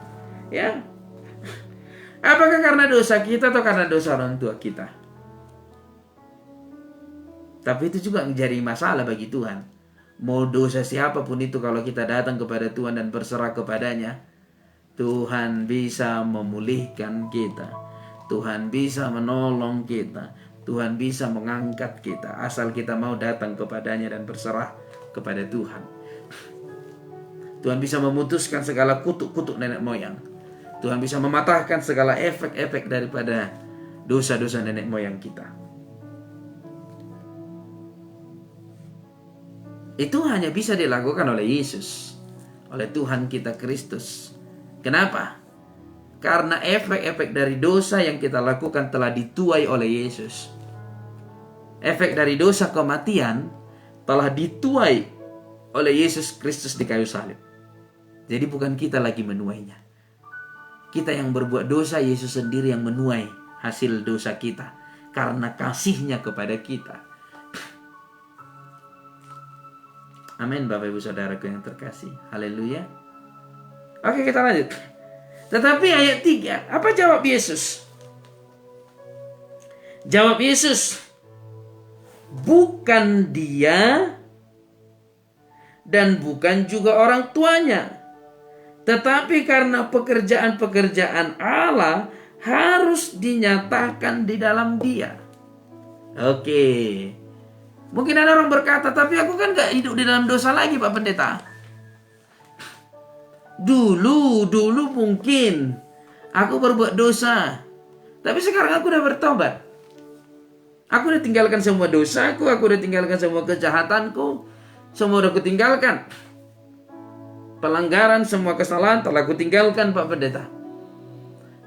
ya. Apakah karena dosa kita atau karena dosa orang tua kita? Tapi itu juga menjadi masalah bagi Tuhan. Mau dosa siapapun itu, kalau kita datang kepada Tuhan dan berserah kepadanya, Tuhan bisa memulihkan kita. Tuhan bisa menolong kita. Tuhan bisa mengangkat kita. Asal kita mau datang kepadanya dan berserah kepada Tuhan. Tuhan bisa memutuskan segala kutuk-kutuk nenek moyang. Tuhan bisa mematahkan segala efek-efek daripada dosa-dosa nenek moyang kita. Itu hanya bisa dilakukan oleh Yesus, oleh Tuhan kita Kristus. Kenapa? Karena efek-efek dari dosa yang kita lakukan telah dituai oleh Yesus. Efek dari dosa kematian telah dituai oleh Yesus Kristus di kayu salib. Jadi bukan kita lagi menuainya. Kita yang berbuat dosa, Yesus sendiri yang menuai hasil dosa kita. Karena kasihnya kepada kita. Amin Bapak Ibu Saudaraku yang terkasih. Haleluya. Oke, kita lanjut. Tetapi ayat 3, apa jawab Yesus? Jawab Yesus, bukan dia dan bukan juga orang tuanya, tetapi karena pekerjaan-pekerjaan Allah harus dinyatakan di dalam dia. Oke. Mungkin ada orang berkata, tapi aku kan gak hidup di dalam dosa lagi Pak Pendeta. Dulu mungkin aku berbuat dosa. Tapi sekarang aku udah bertobat. Aku udah tinggalkan semua dosaku, aku udah tinggalkan semua kejahatanku. Semua udah aku tinggalkan. Pelanggaran, semua kesalahan telah aku tinggalkan Pak Pendeta.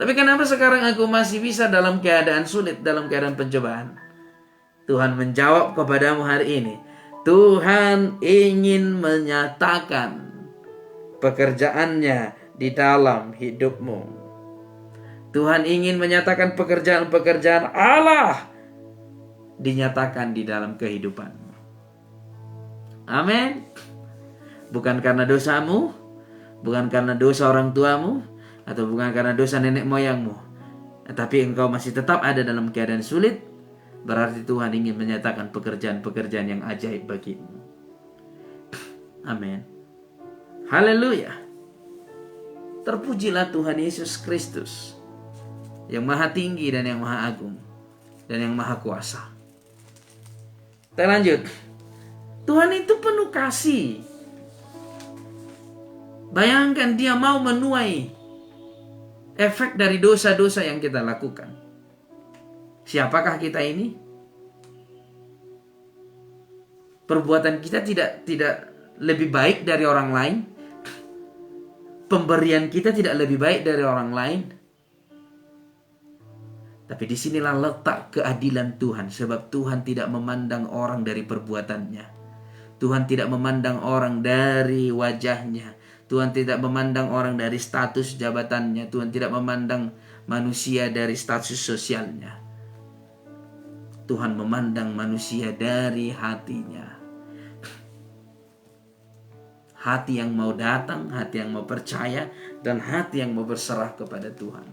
Tapi kenapa sekarang aku masih bisa dalam keadaan sulit, dalam keadaan pencobaan? Tuhan menjawab kepadamu hari ini. Tuhan ingin menyatakan pekerjaannya di dalam hidupmu. Tuhan ingin menyatakan pekerjaan-pekerjaan Allah dinyatakan di dalam kehidupanmu. Amin. Bukan karena dosamu, bukan karena dosa orang tuamu, atau bukan karena dosa nenek moyangmu, tapi engkau masih tetap ada dalam keadaan sulit. Berarti Tuhan ingin menyatakan pekerjaan-pekerjaan yang ajaib bagimu. Amin. Haleluya. Terpujilah Tuhan Yesus Kristus, yang maha tinggi dan yang maha agung dan yang maha kuasa. Kita lanjut. Tuhan itu penuh kasih. Bayangkan dia mau menuai efek dari dosa-dosa yang kita lakukan. Siapakah kita ini? Perbuatan kita tidak lebih baik dari orang lain. Pemberian kita tidak lebih baik dari orang lain. Tapi disinilah letak keadilan Tuhan. Sebab Tuhan tidak memandang orang dari perbuatannya. Tuhan tidak memandang orang dari wajahnya. Tuhan tidak memandang orang dari status jabatannya. Tuhan tidak memandang manusia dari status sosialnya. Tuhan memandang manusia dari hatinya. Hati yang mau datang, hati yang mau percaya, dan hati yang mau berserah kepada Tuhan.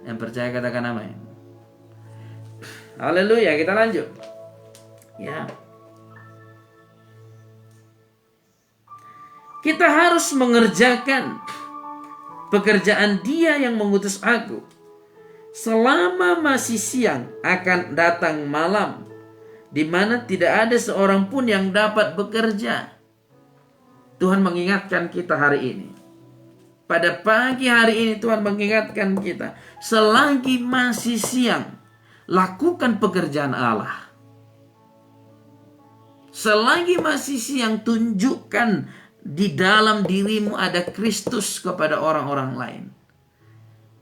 Yang percaya katakan amin. Haleluya, kita lanjut. Ya. Kita harus mengerjakan pekerjaan Dia yang mengutus aku. Selama masih siang akan datang malam, di mana tidak ada seorang pun yang dapat bekerja. Tuhan mengingatkan kita hari ini. Pada pagi hari ini Tuhan mengingatkan kita. Selagi masih siang, lakukan pekerjaan Allah. Selagi masih siang, tunjukkan di dalam dirimu ada Kristus kepada orang-orang lain.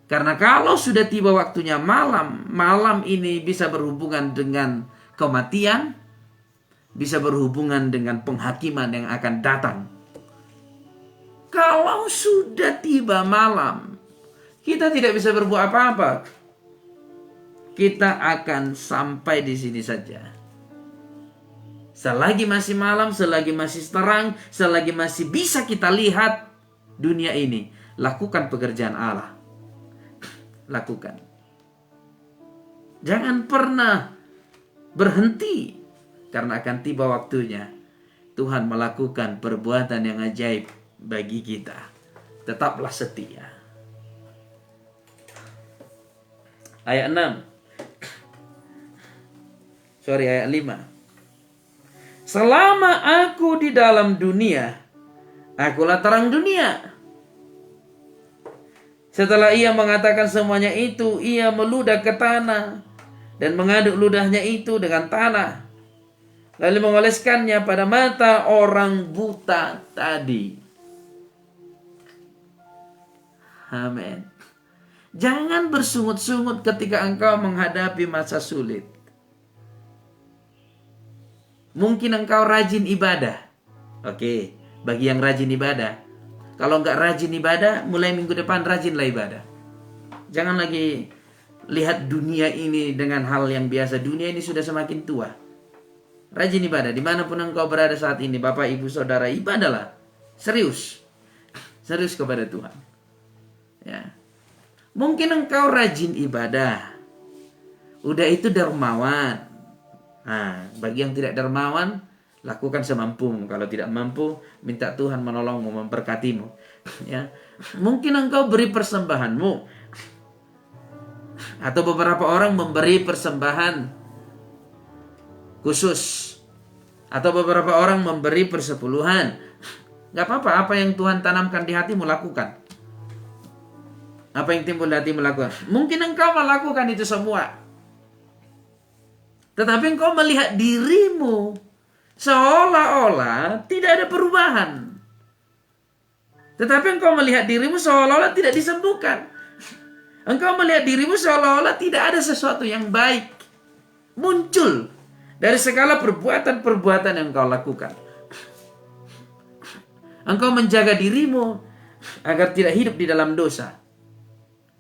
Karena kalau sudah tiba waktunya malam ini bisa berhubungan dengan kematian, bisa berhubungan dengan penghakiman yang akan datang. Kalau sudah tiba malam, kita tidak bisa berbuat apa-apa. Kita akan sampai di sini saja. Selagi masih malam, selagi masih terang, selagi masih bisa kita lihat dunia ini, lakukan pekerjaan Allah. Lakukan. Jangan pernah berhenti, karena akan tiba waktunya Tuhan melakukan perbuatan yang ajaib bagi kita. Tetaplah setia. Ayat 6. Ayat 5. Selama aku di dalam dunia, akulah terang dunia. Setelah ia mengatakan semuanya itu, ia meludah ke tanah dan mengaduk ludahnya itu dengan tanah, lalu mengoleskannya pada mata orang buta tadi. Amin. Jangan bersungut-sungut ketika engkau menghadapi masa sulit. Mungkin engkau rajin ibadah. Oke, bagi yang rajin ibadah. Kalau enggak rajin ibadah, mulai minggu depan rajinlah ibadah. Jangan lagi lihat dunia ini dengan hal yang biasa. Dunia ini sudah semakin tua. Rajin ibadah. Dimanapun engkau berada saat ini, Bapak, Ibu, Saudara, ibadahlah. Serius. Serius kepada Tuhan. Ya. Mungkin engkau rajin ibadah. Udah itu dermawan. Nah, bagi yang tidak dermawan, lakukan semampumu. Kalau tidak mampu, minta Tuhan menolongmu, memberkatimu. Ya. Mungkin engkau beri persembahanmu. Atau beberapa orang memberi persembahan khusus. Atau beberapa orang memberi persepuluhan. Gak apa-apa, apa yang Tuhan tanamkan di hatimu, lakukan. Apa yang timbul di hatimu, lakukan. Mungkin engkau melakukan itu semua, tetapi engkau melihat dirimu seolah-olah tidak ada perubahan. Tetapi engkau melihat dirimu seolah-olah tidak disembuhkan. Engkau melihat dirimu seolah-olah tidak ada sesuatu yang baik muncul dari segala perbuatan-perbuatan yang engkau lakukan. Engkau menjaga dirimu agar tidak hidup di dalam dosa.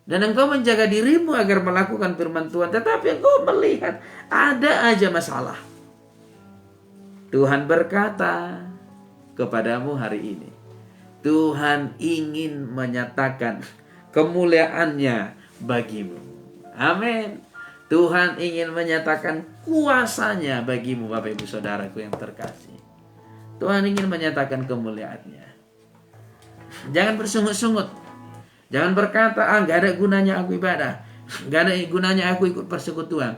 Dan engkau menjaga dirimu agar melakukan firman Tuhan. Tetapi engkau melihat ada aja masalah. Tuhan berkata kepadamu hari ini, Tuhan ingin menyatakan kemuliaannya bagimu. Amin. Tuhan ingin menyatakan kuasanya bagimu, Bapak Ibu Saudaraku yang terkasih. Tuhan ingin menyatakan kemuliaannya. Jangan bersungut-sungut. Jangan berkata, gak ada gunanya aku ibadah. Gak ada gunanya aku ikut persekutuan.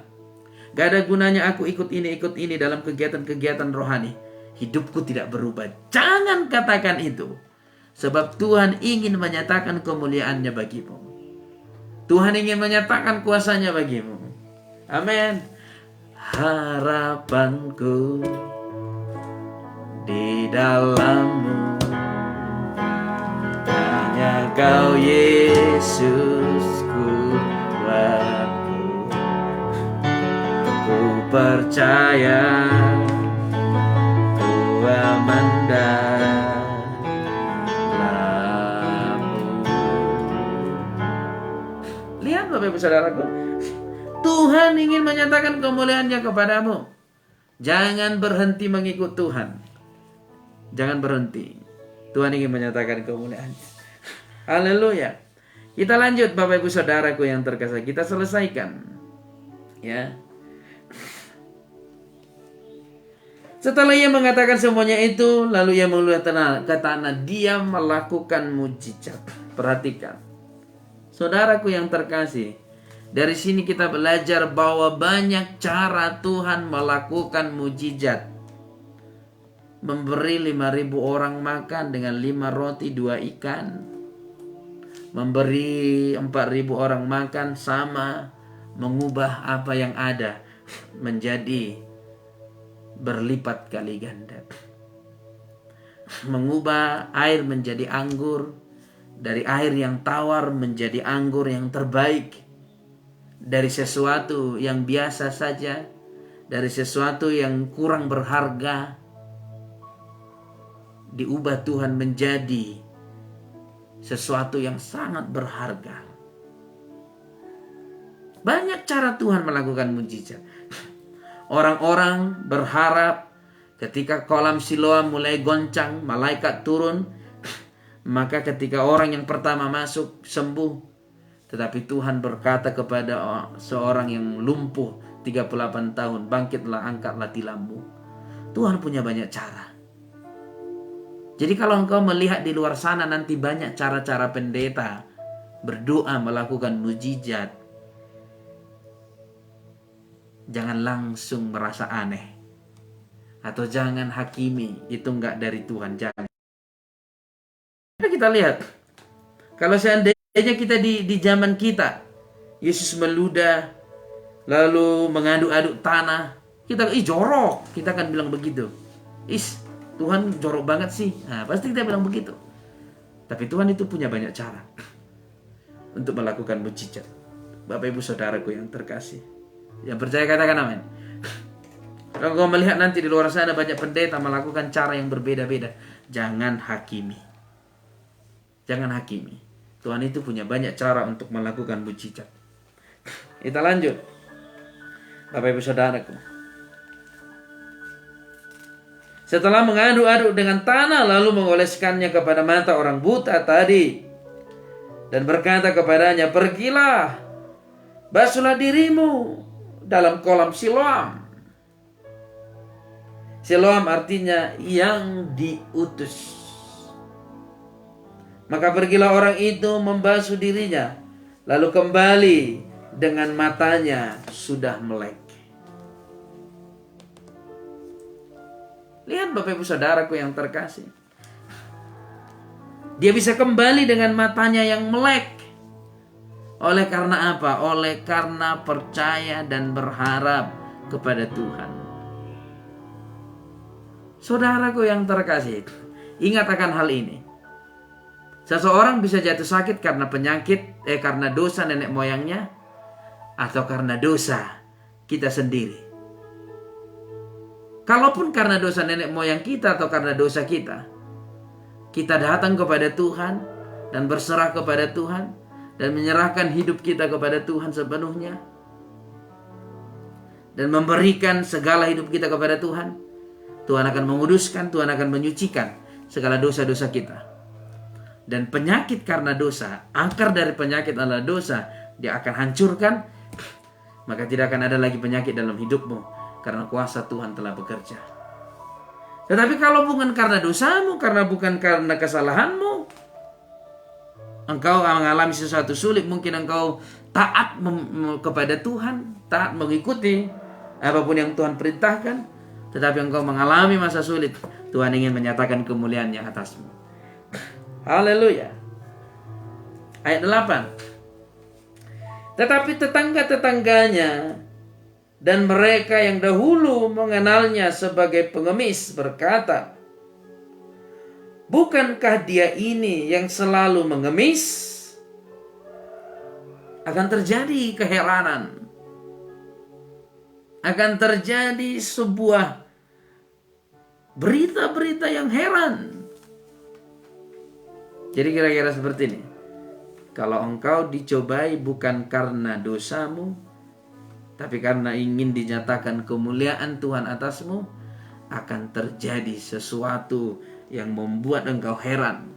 Gak ada gunanya aku ikut ini dalam kegiatan-kegiatan rohani. Hidupku tidak berubah. Jangan katakan itu. Sebab Tuhan ingin menyatakan kemuliaannya bagimu. Tuhan ingin menyatakan kuasanya bagimu. Amin. Harapanku di dalam-Mu. Hanya Kau Yesusku, percaya Tuhan mendalammu. Lihat Bapak Ibu Saudaraku, Tuhan ingin menyatakan kemuliaannya kepadamu. Jangan berhenti mengikut Tuhan. Jangan berhenti. Tuhan ingin menyatakan kemuliaannya. Haleluya. Kita lanjut Bapak Ibu Saudaraku yang terkasih. Kita selesaikan. Ya. Setelah ia mengatakan semuanya itu, lalu ia melihat ke tanah. Dia melakukan mujizat. Perhatikan. Saudaraku yang terkasih, dari sini kita belajar bahwa banyak cara Tuhan melakukan mujizat. Memberi 5.000 orang makan dengan 5 roti 2 ikan. Memberi 4.000 orang makan sama mengubah apa yang ada menjadi berlipat kali ganda. Mengubah air menjadi anggur, dari air yang tawar menjadi anggur yang terbaik. Dari sesuatu yang biasa saja, dari sesuatu yang kurang berharga, diubah Tuhan menjadi sesuatu yang sangat berharga. Banyak cara Tuhan melakukan mujizat. Orang-orang berharap ketika kolam Siloam mulai goncang, malaikat turun. Maka ketika orang yang pertama masuk sembuh. Tetapi Tuhan berkata kepada seorang yang lumpuh 38 tahun, bangkitlah, angkatlah tilammu. Tuhan punya banyak cara. Jadi kalau engkau melihat di luar sana nanti banyak cara-cara pendeta berdoa melakukan mujizat, jangan langsung merasa aneh. Atau jangan hakimi, itu enggak dari Tuhan, jangan. Kita lihat, kalau seandainya kita di zaman kita, Yesus meludah, lalu mengaduk-aduk tanah, kita jorok, kita akan bilang begitu. Tuhan jorok banget sih. Nah, pasti kita bilang begitu. Tapi Tuhan itu punya banyak cara untuk melakukan mujizat. Bapak Ibu Saudaraku yang terkasih, yang percaya katakan amin. Kalau kau melihat nanti di luar sana banyak pendeta melakukan cara yang berbeda-beda, jangan hakimi. Jangan hakimi. Tuhan itu punya banyak cara untuk melakukan mujizat. Kita lanjut. Bapak Ibu Saudaraku. Setelah mengaduk-aduk dengan tanah, lalu mengoleskannya kepada mata orang buta tadi. Dan berkata kepadanya, pergilah, basuhlah dirimu dalam kolam Siloam. Siloam artinya yang diutus. Maka pergilah orang itu membasuh dirinya, lalu kembali dengan matanya sudah melek. Lihat Bapak Ibu Saudaraku yang terkasih. Dia bisa kembali dengan matanya yang melek. Oleh karena apa? Oleh karena percaya dan berharap kepada Tuhan. Saudaraku yang terkasih, ingat akan hal ini. Seseorang bisa jatuh sakit karena penyakit, karena dosa nenek moyangnya, atau karena dosa kita sendiri. Kalaupun karena dosa nenek moyang kita atau karena dosa kita, kita datang kepada Tuhan dan berserah kepada Tuhan dan menyerahkan hidup kita kepada Tuhan sepenuhnya dan memberikan segala hidup kita kepada Tuhan, Tuhan akan menguduskan, Tuhan akan menyucikan segala dosa-dosa kita. Dan penyakit karena dosa, akar dari penyakit adalah dosa, dia akan hancurkan, maka tidak akan ada lagi penyakit dalam hidupmu. Karena kuasa Tuhan telah bekerja. Tetapi kalau bukan karena dosamu, bukan karena kesalahanmu, engkau mengalami sesuatu sulit, mungkin engkau taat kepada Tuhan, taat mengikuti apapun yang Tuhan perintahkan, tetapi engkau mengalami masa sulit, Tuhan ingin menyatakan kemuliaan-Nya atasmu. Haleluya. Ayat 8. Tetapi tetangga-tetangganya dan mereka yang dahulu mengenalnya sebagai pengemis berkata, bukankah dia ini yang selalu mengemis? Akan terjadi keheranan. akan terjadi sebuah berita-berita yang heran. Jadi kira-kira seperti ini. Kalau engkau dicobai bukan karena dosamu, tapi karena ingin dinyatakan kemuliaan Tuhan atasmu, akan terjadi sesuatu yang membuat engkau heran.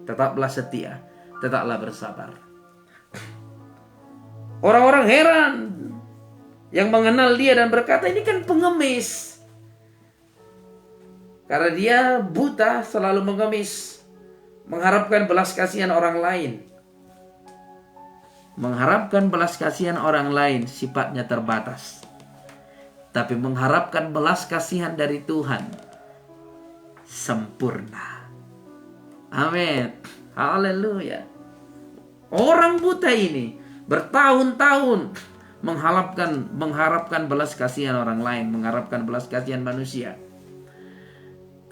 Tetaplah setia, tetaplah bersabar. Orang-orang heran yang mengenal dia dan berkata, ini kan pengemis. Karena dia buta, selalu mengemis, mengharapkan belas kasihan orang lain. Mengharapkan belas kasihan orang lain sifatnya terbatas. Tapi mengharapkan belas kasihan dari Tuhan sempurna. Amin. Haleluya. Orang buta ini bertahun-tahun mengharapkan belas kasihan orang lain, mengharapkan belas kasihan manusia.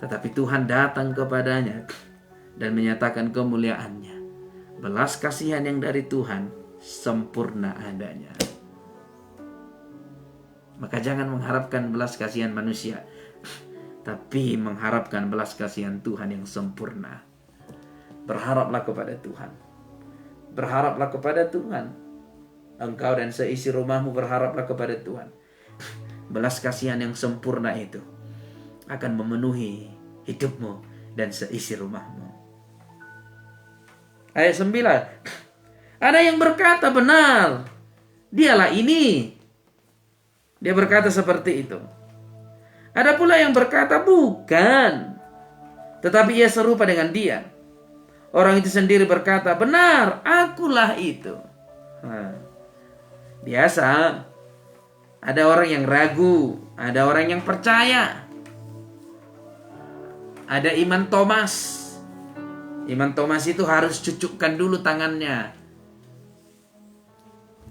Tetapi Tuhan datang kepadanya dan menyatakan kemuliaannya. Belas kasihan yang dari Tuhan sempurna adanya. Maka jangan mengharapkan belas kasihan manusia, tapi mengharapkan belas kasihan Tuhan yang sempurna. Berharaplah kepada Tuhan. Berharaplah kepada Tuhan. Engkau dan seisi rumahmu berharaplah kepada Tuhan. Belas kasihan yang sempurna itu akan memenuhi hidupmu dan seisi rumahmu. Ayat 9. Ada yang berkata, benar, dialah ini. Dia berkata seperti itu. Ada pula yang berkata, bukan, tetapi ia serupa dengan dia. Orang itu sendiri berkata, benar, akulah itu. Biasa, ada orang yang ragu, ada orang yang percaya. Ada iman Thomas. Iman Thomas itu harus cucukkan dulu tangannya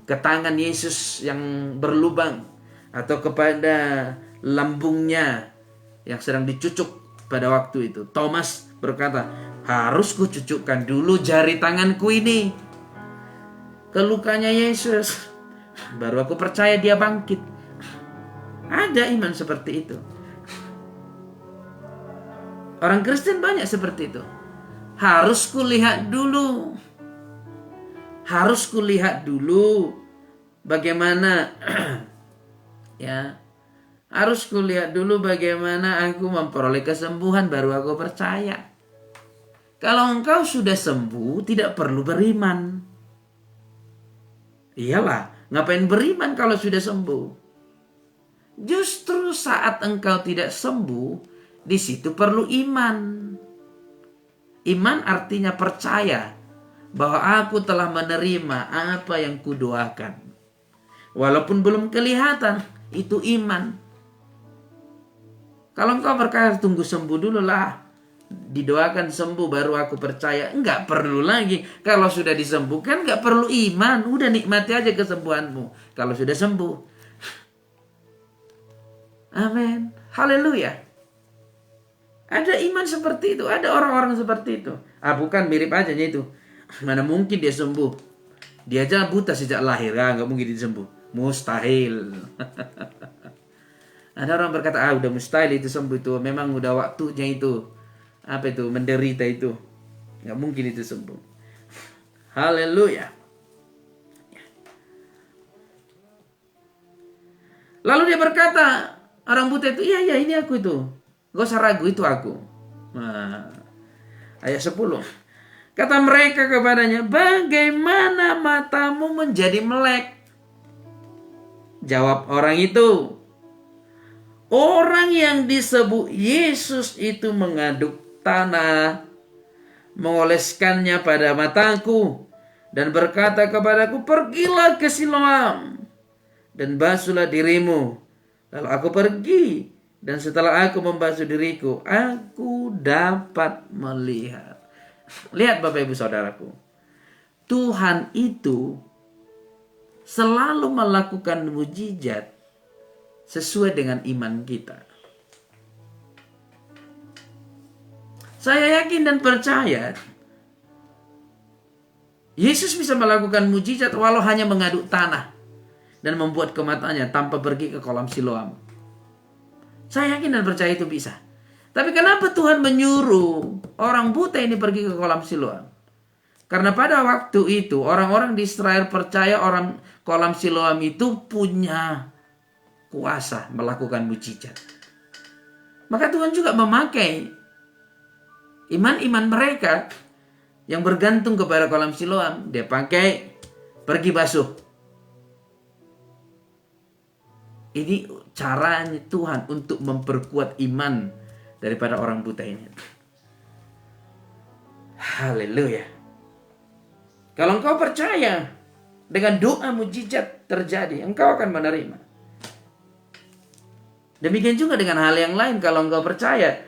ke tangan Yesus yang berlubang, atau kepada lambungnya yang sedang dicucuk pada waktu itu. Thomas berkata, harus kucucukkan dulu jari tanganku ini ke lukanya Yesus, baru aku percaya dia bangkit. Ada iman seperti itu. Orang Kristen banyak seperti itu. Harus kulihat dulu. Harus kulihat dulu bagaimana ya. Harus kulihat dulu bagaimana aku memperoleh kesembuhan, baru aku percaya. Kalau engkau sudah sembuh, tidak perlu beriman. Iyalah, ngapain beriman kalau sudah sembuh? Justru saat engkau tidak sembuh, di situ perlu iman. Iman artinya percaya bahwa aku telah menerima apa yang kudoakan. Walaupun belum kelihatan, itu iman. Kalau engkau berkata, tunggu sembuh dulu lah, didoakan sembuh baru aku percaya, enggak perlu lagi. Kalau sudah disembuhkan enggak perlu iman, udah nikmati aja kesembuhanmu kalau sudah sembuh. Amin. Haleluya. Ada iman seperti itu, ada orang-orang seperti itu. Bukan, mirip aja itu. Mana mungkin dia sembuh? Dia aja buta sejak lahir, enggak mungkin dia sembuh. Mustahil. Ada orang berkata, udah mustahil itu sembuh itu, memang udah waktunya itu. Apa itu? Menderita itu. Enggak mungkin itu sembuh. Haleluya. Lalu dia berkata, orang buta itu, iya ini aku itu. Gak usah ragu, itu aku. Ayat 10. Kata mereka kepadanya, bagaimana matamu menjadi melek? Jawab orang itu, orang yang disebut Yesus itu mengaduk tanah, mengoleskannya pada mataku, dan berkata kepadaku, pergilah ke Siloam dan basuhlah dirimu. Lalu aku pergi, dan setelah aku membasuh diriku, aku dapat melihat. Lihat Bapak Ibu Saudaraku, Tuhan itu selalu melakukan mujizat sesuai dengan iman kita. Saya yakin dan percaya Yesus bisa melakukan mujizat walau hanya mengaduk tanah. dan membuat kemataannya tanpa pergi ke kolam Siloam. Saya yakin dan percaya itu bisa. Tapi kenapa Tuhan menyuruh orang buta ini pergi ke kolam Siloam? Karena pada waktu itu orang-orang di Israel percaya orang kolam Siloam itu punya kuasa melakukan mujizat. Maka Tuhan juga memakai iman-iman mereka yang bergantung kepada kolam Siloam. Dia pakai pergi basuh. Ini caranya Tuhan untuk memperkuat iman daripada orang buta ini. Haleluya. Kalau engkau percaya dengan doa mujizat terjadi, engkau akan menerima. Demikian juga dengan hal yang lain. Kalau engkau percaya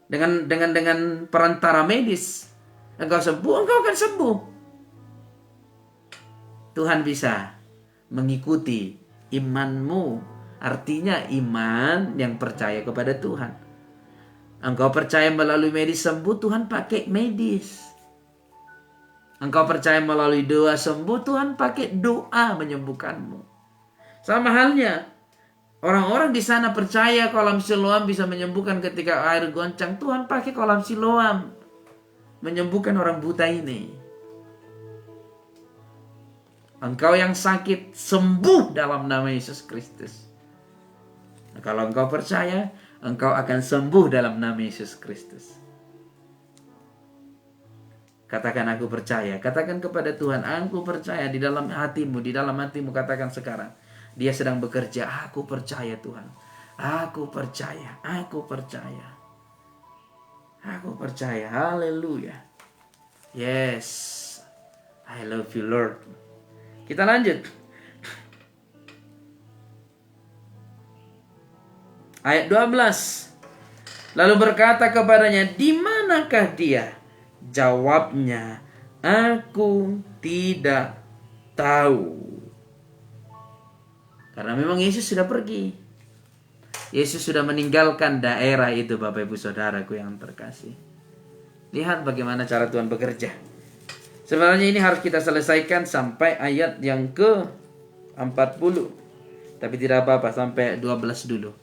dengan perantara medis, engkau sembuh, engkau akan sembuh. Tuhan bisa mengikuti imanmu. Artinya iman yang percaya kepada Tuhan. Engkau percaya melalui medis sembuh, Tuhan pakai medis. Engkau percaya melalui doa sembuh, Tuhan pakai doa menyembuhkanmu. Sama halnya, orang-orang di sana percaya kolam Siloam bisa menyembuhkan ketika air goncang. Tuhan pakai kolam Siloam menyembuhkan orang buta ini. Engkau yang sakit sembuh dalam nama Yesus Kristus. Nah, kalau engkau percaya, engkau akan sembuh dalam nama Yesus Kristus. Katakan aku percaya. Katakan kepada Tuhan, aku percaya di dalam hatimu. Di dalam hatimu katakan sekarang. Dia sedang bekerja. Aku percaya Tuhan. Aku percaya. Aku percaya. Aku percaya. Haleluya. Yes. I love you Lord. Kita lanjut. Ayat 12. Lalu berkata kepadanya, di manakah dia? Jawabnya, aku tidak tahu. Karena memang Yesus sudah pergi. Yesus sudah meninggalkan daerah itu, Bapak Ibu Saudaraku yang terkasih. Lihat bagaimana cara Tuhan bekerja. Sebenarnya ini harus kita selesaikan sampai ayat yang ke-40. Tapi tidak apa-apa, sampai 12 dulu.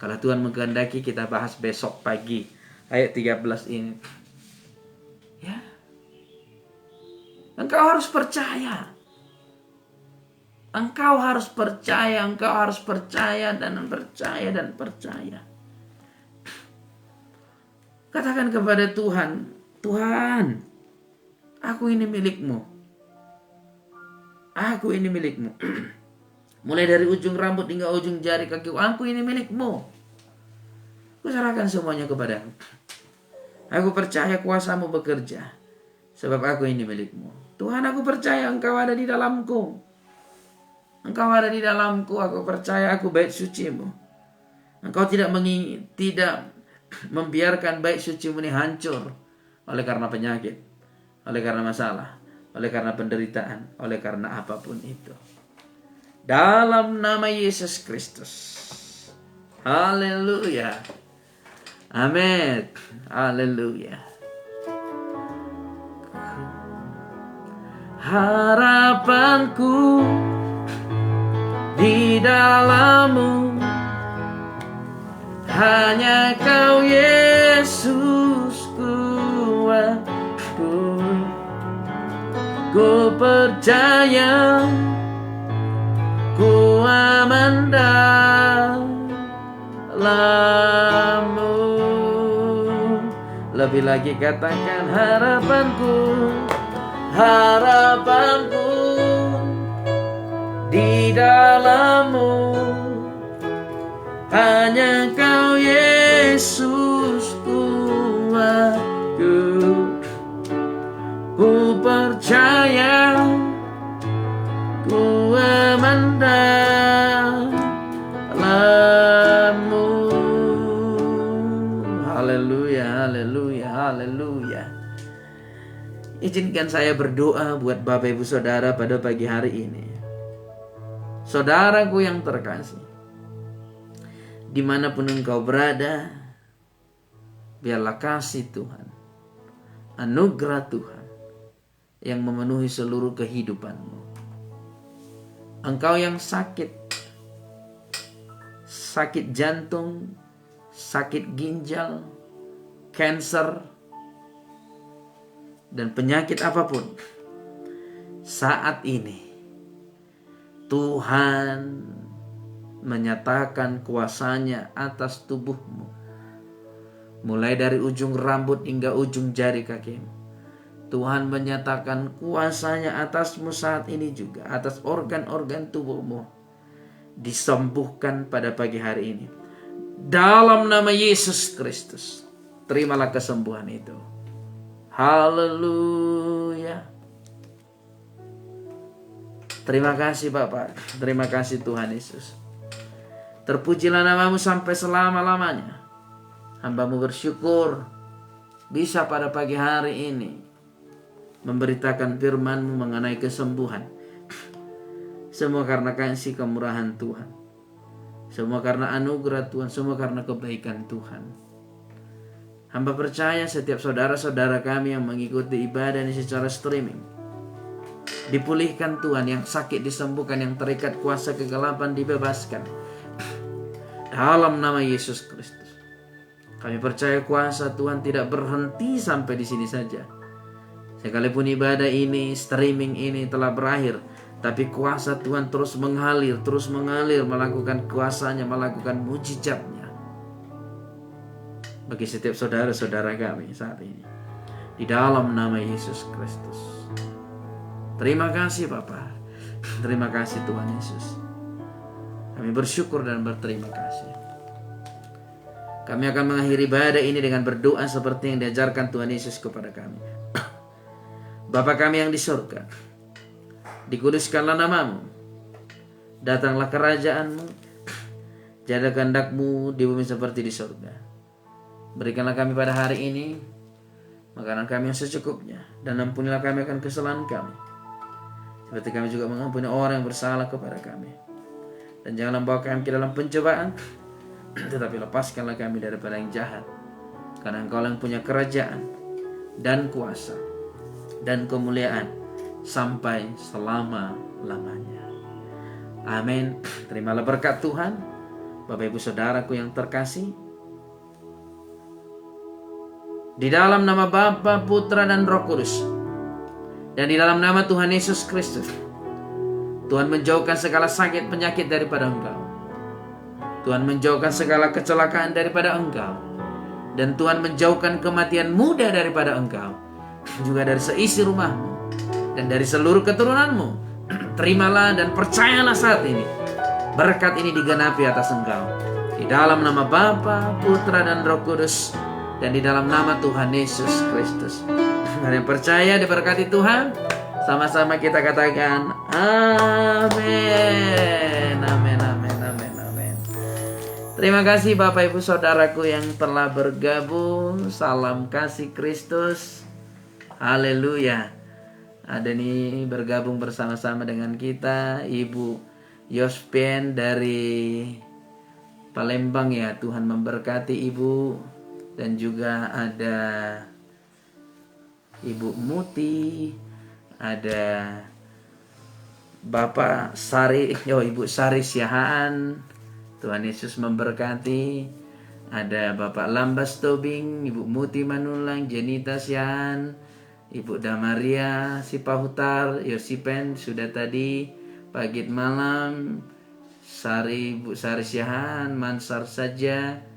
Kalau Tuhan mengkehendaki kita bahas besok pagi ayat 13 ini. Ya. Engkau harus percaya. Engkau harus percaya, engkau harus percaya dan percaya dan percaya. Katakan kepada Tuhan, Tuhan, aku ini milikmu. Aku ini milikmu. Mulai dari ujung rambut hingga ujung jari kakiku, aku ini milikmu. Kuserahkan semuanya kepadamu. Aku percaya kuasamu bekerja, sebab aku ini milikmu. Tuhan, aku percaya engkau ada di dalamku. Engkau ada di dalamku, aku percaya aku bait sucimu. Engkau tidak membiarkan bait sucimu ini hancur oleh karena penyakit, oleh karena masalah, oleh karena penderitaan, oleh karena apapun itu. Dalam nama Yesus Kristus. Haleluya. Amin. Haleluya. Harapanku di dalam-Mu, hanya Kau Yesus kuatku. Ku percaya, ku aman dalam-Mu. Lebih lagi katakan harapanku, harapanku di dalam-Mu, hanya Kau Yesus kuatku. Ku percaya, ku aman dalam-Mu. Haleluya, haleluya, haleluya. Izinkan saya berdoa buat Bapak Ibu Saudara pada pagi hari ini. Saudaraku yang terkasih, dimanapun engkau berada, biarlah kasih Tuhan, anugerah Tuhan yang memenuhi seluruh kehidupanmu, Engkau yang sakit jantung, sakit ginjal, kanker, dan penyakit apapun, saat ini Tuhan menyatakan kuasa-Nya atas tubuhmu, mulai dari ujung rambut hingga ujung jari kakimu. Tuhan menyatakan kuasa-Nya atasmu saat ini juga, atas organ-organ tubuhmu, disembuhkan pada pagi hari ini. Dalam nama Yesus Kristus, terimalah kesembuhan itu. Haleluya. Terima kasih Bapak, terima kasih Tuhan Yesus. Terpujilah namamu sampai selama-lamanya. Hamba-Mu bersyukur bisa pada pagi hari ini memberitakan firman-Mu mengenai kesembuhan. Semua karena kasih kemurahan Tuhan, semua karena anugerah Tuhan, semua karena kebaikan Tuhan. Hamba percaya setiap saudara-saudara kami yang mengikuti ibadah ini secara streaming dipulihkan Tuhan, yang sakit disembuhkan, yang terikat kuasa kegelapan dibebaskan. Dalam nama Yesus Kristus. Kami percaya kuasa Tuhan tidak berhenti sampai di sini saja. Sekalipun ibadah ini, streaming ini telah berakhir, tapi kuasa Tuhan terus mengalir, melakukan kuasa-Nya, melakukan mujizat-Nya bagi setiap saudara-saudara kami saat ini. Di dalam nama Yesus Kristus. Terima kasih Bapa. Terima kasih Tuhan Yesus. Kami bersyukur dan berterima kasih. Kami akan mengakhiri ibadah ini dengan berdoa seperti yang diajarkan Tuhan Yesus kepada kami. Bapa kami yang di surga, dikuduskanlah namamu, datanglah kerajaan-Mu, jadilah kehendak-Mu di bumi seperti di surga. Berikanlah kami pada hari ini makanan kami yang secukupnya, dan ampunilah kami akan kesalahan kami, seperti kami juga mengampuni orang yang bersalah kepada kami. Dan janganlah membawa kami ke dalam pencobaan, tetapi lepaskanlah kami daripada yang jahat, karena Engkau yang punya kerajaan dan kuasa dan kemuliaan sampai selama-lamanya. Amin. Terimalah berkat Tuhan. Bapak Ibu Saudaraku yang terkasih, di dalam nama Bapa, Putra, dan Roh Kudus, dan di dalam nama Tuhan Yesus Kristus, Tuhan menjauhkan segala sakit penyakit daripada engkau. Tuhan menjauhkan segala kecelakaan daripada engkau, dan Tuhan menjauhkan kematian muda daripada engkau, juga dari seisi rumahmu dan dari seluruh keturunanmu. Terimalah dan percayalah saat ini, berkat ini digenapi atas engkau. Di dalam nama Bapa, Putra, dan Roh Kudus, dan di dalam nama Tuhan Yesus Kristus. Ada yang percaya diberkati Tuhan? Sama-sama kita katakan amin. Amin, amin, amin, amin. Terima kasih Bapak Ibu Saudaraku yang telah bergabung. Salam kasih Kristus. Haleluya. Ada nih bergabung bersama-sama dengan kita Ibu Yospien dari Palembang ya. Tuhan memberkati Ibu. Dan juga ada Ibu Muti, ada Bapak Sari, Ibu Sari Siahaan. Tuhan Yesus memberkati. Ada Bapak Lambas Tobing, Ibu Muti Manulang, Jenita Siahaan, Ibu Damaria Sipahutar, Yosipen sudah tadi, Pagit Malam, Ibu Sari Siahaan, Mansar saja,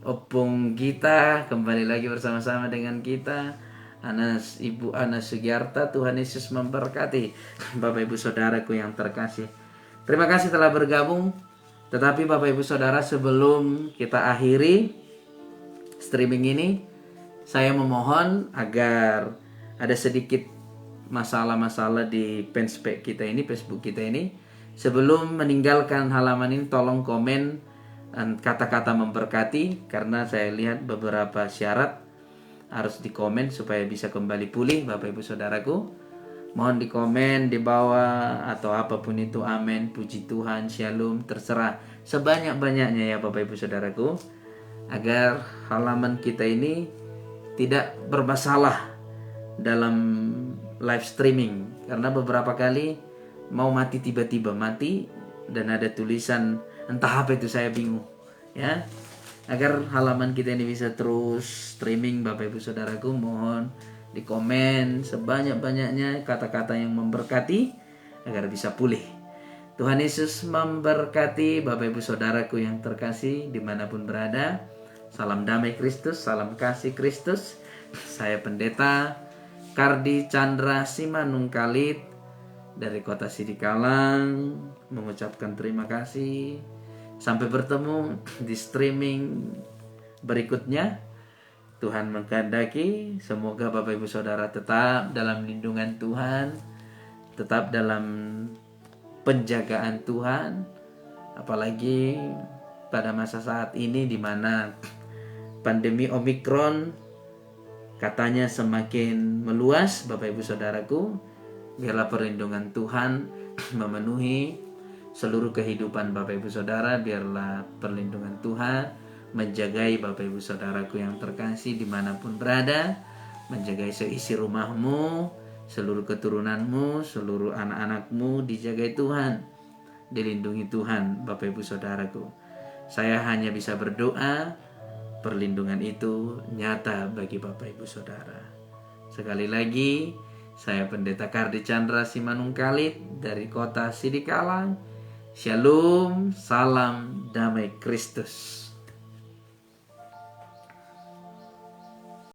Opung Gita kembali lagi bersama-sama dengan kita. Ibu Ana Sugiarta, Tuhan Yesus memberkati. Bapak Ibu Saudaraku yang terkasih, terima kasih telah bergabung. Tetapi Bapak Ibu Saudara, sebelum kita akhiri streaming ini, saya memohon agar ada sedikit masalah-masalah di fanspage kita ini, Facebook kita ini. Sebelum meninggalkan halaman ini, tolong komen kata-kata memberkati, karena saya lihat beberapa syarat harus dikomen supaya bisa kembali pulih. Bapak Ibu Saudaraku, mohon dikomen di bawah atau apapun itu, amin, puji Tuhan, shalom, terserah, sebanyak-banyaknya ya Bapak Ibu Saudaraku, agar halaman kita ini tidak bermasalah dalam live streaming. Karena beberapa kali mau mati tiba-tiba mati, dan ada tulisan entah apa itu, saya bingung ya. Agar halaman kita ini bisa terus streaming, Bapak Ibu Saudaraku, mohon di komen sebanyak-banyaknya kata-kata yang memberkati agar bisa pulih. Tuhan Yesus memberkati Bapak Ibu Saudaraku yang terkasih dimanapun berada. Salam damai Kristus, salam kasih Kristus. Saya Pendeta Kardi Chandra Simanungkalit dari Kota Sidikalang mengucapkan terima kasih. Sampai bertemu di streaming berikutnya. Tuhan mengkehendaki semoga Bapak Ibu Saudara tetap dalam lindungan Tuhan, tetap dalam penjagaan Tuhan, apalagi pada masa saat ini di mana pandemi Omikron katanya semakin meluas. Bapak Ibu Saudaraku, biarlah perlindungan Tuhan memenuhi seluruh kehidupan Bapak Ibu Saudara. Biarlah perlindungan Tuhan menjagai Bapak Ibu Saudaraku yang terkasih dimanapun berada, menjagai seisi rumahmu, seluruh keturunanmu, seluruh anak-anakmu dijagai Tuhan, dilindungi Tuhan Bapak Ibu Saudaraku. Saya hanya bisa berdoa perlindungan itu nyata bagi Bapak Ibu Saudara. Sekali lagi, saya Pendeta Kardi Chandra Simanungkalit dari Kota Sidikalang. Shalom, salam damai Kristus.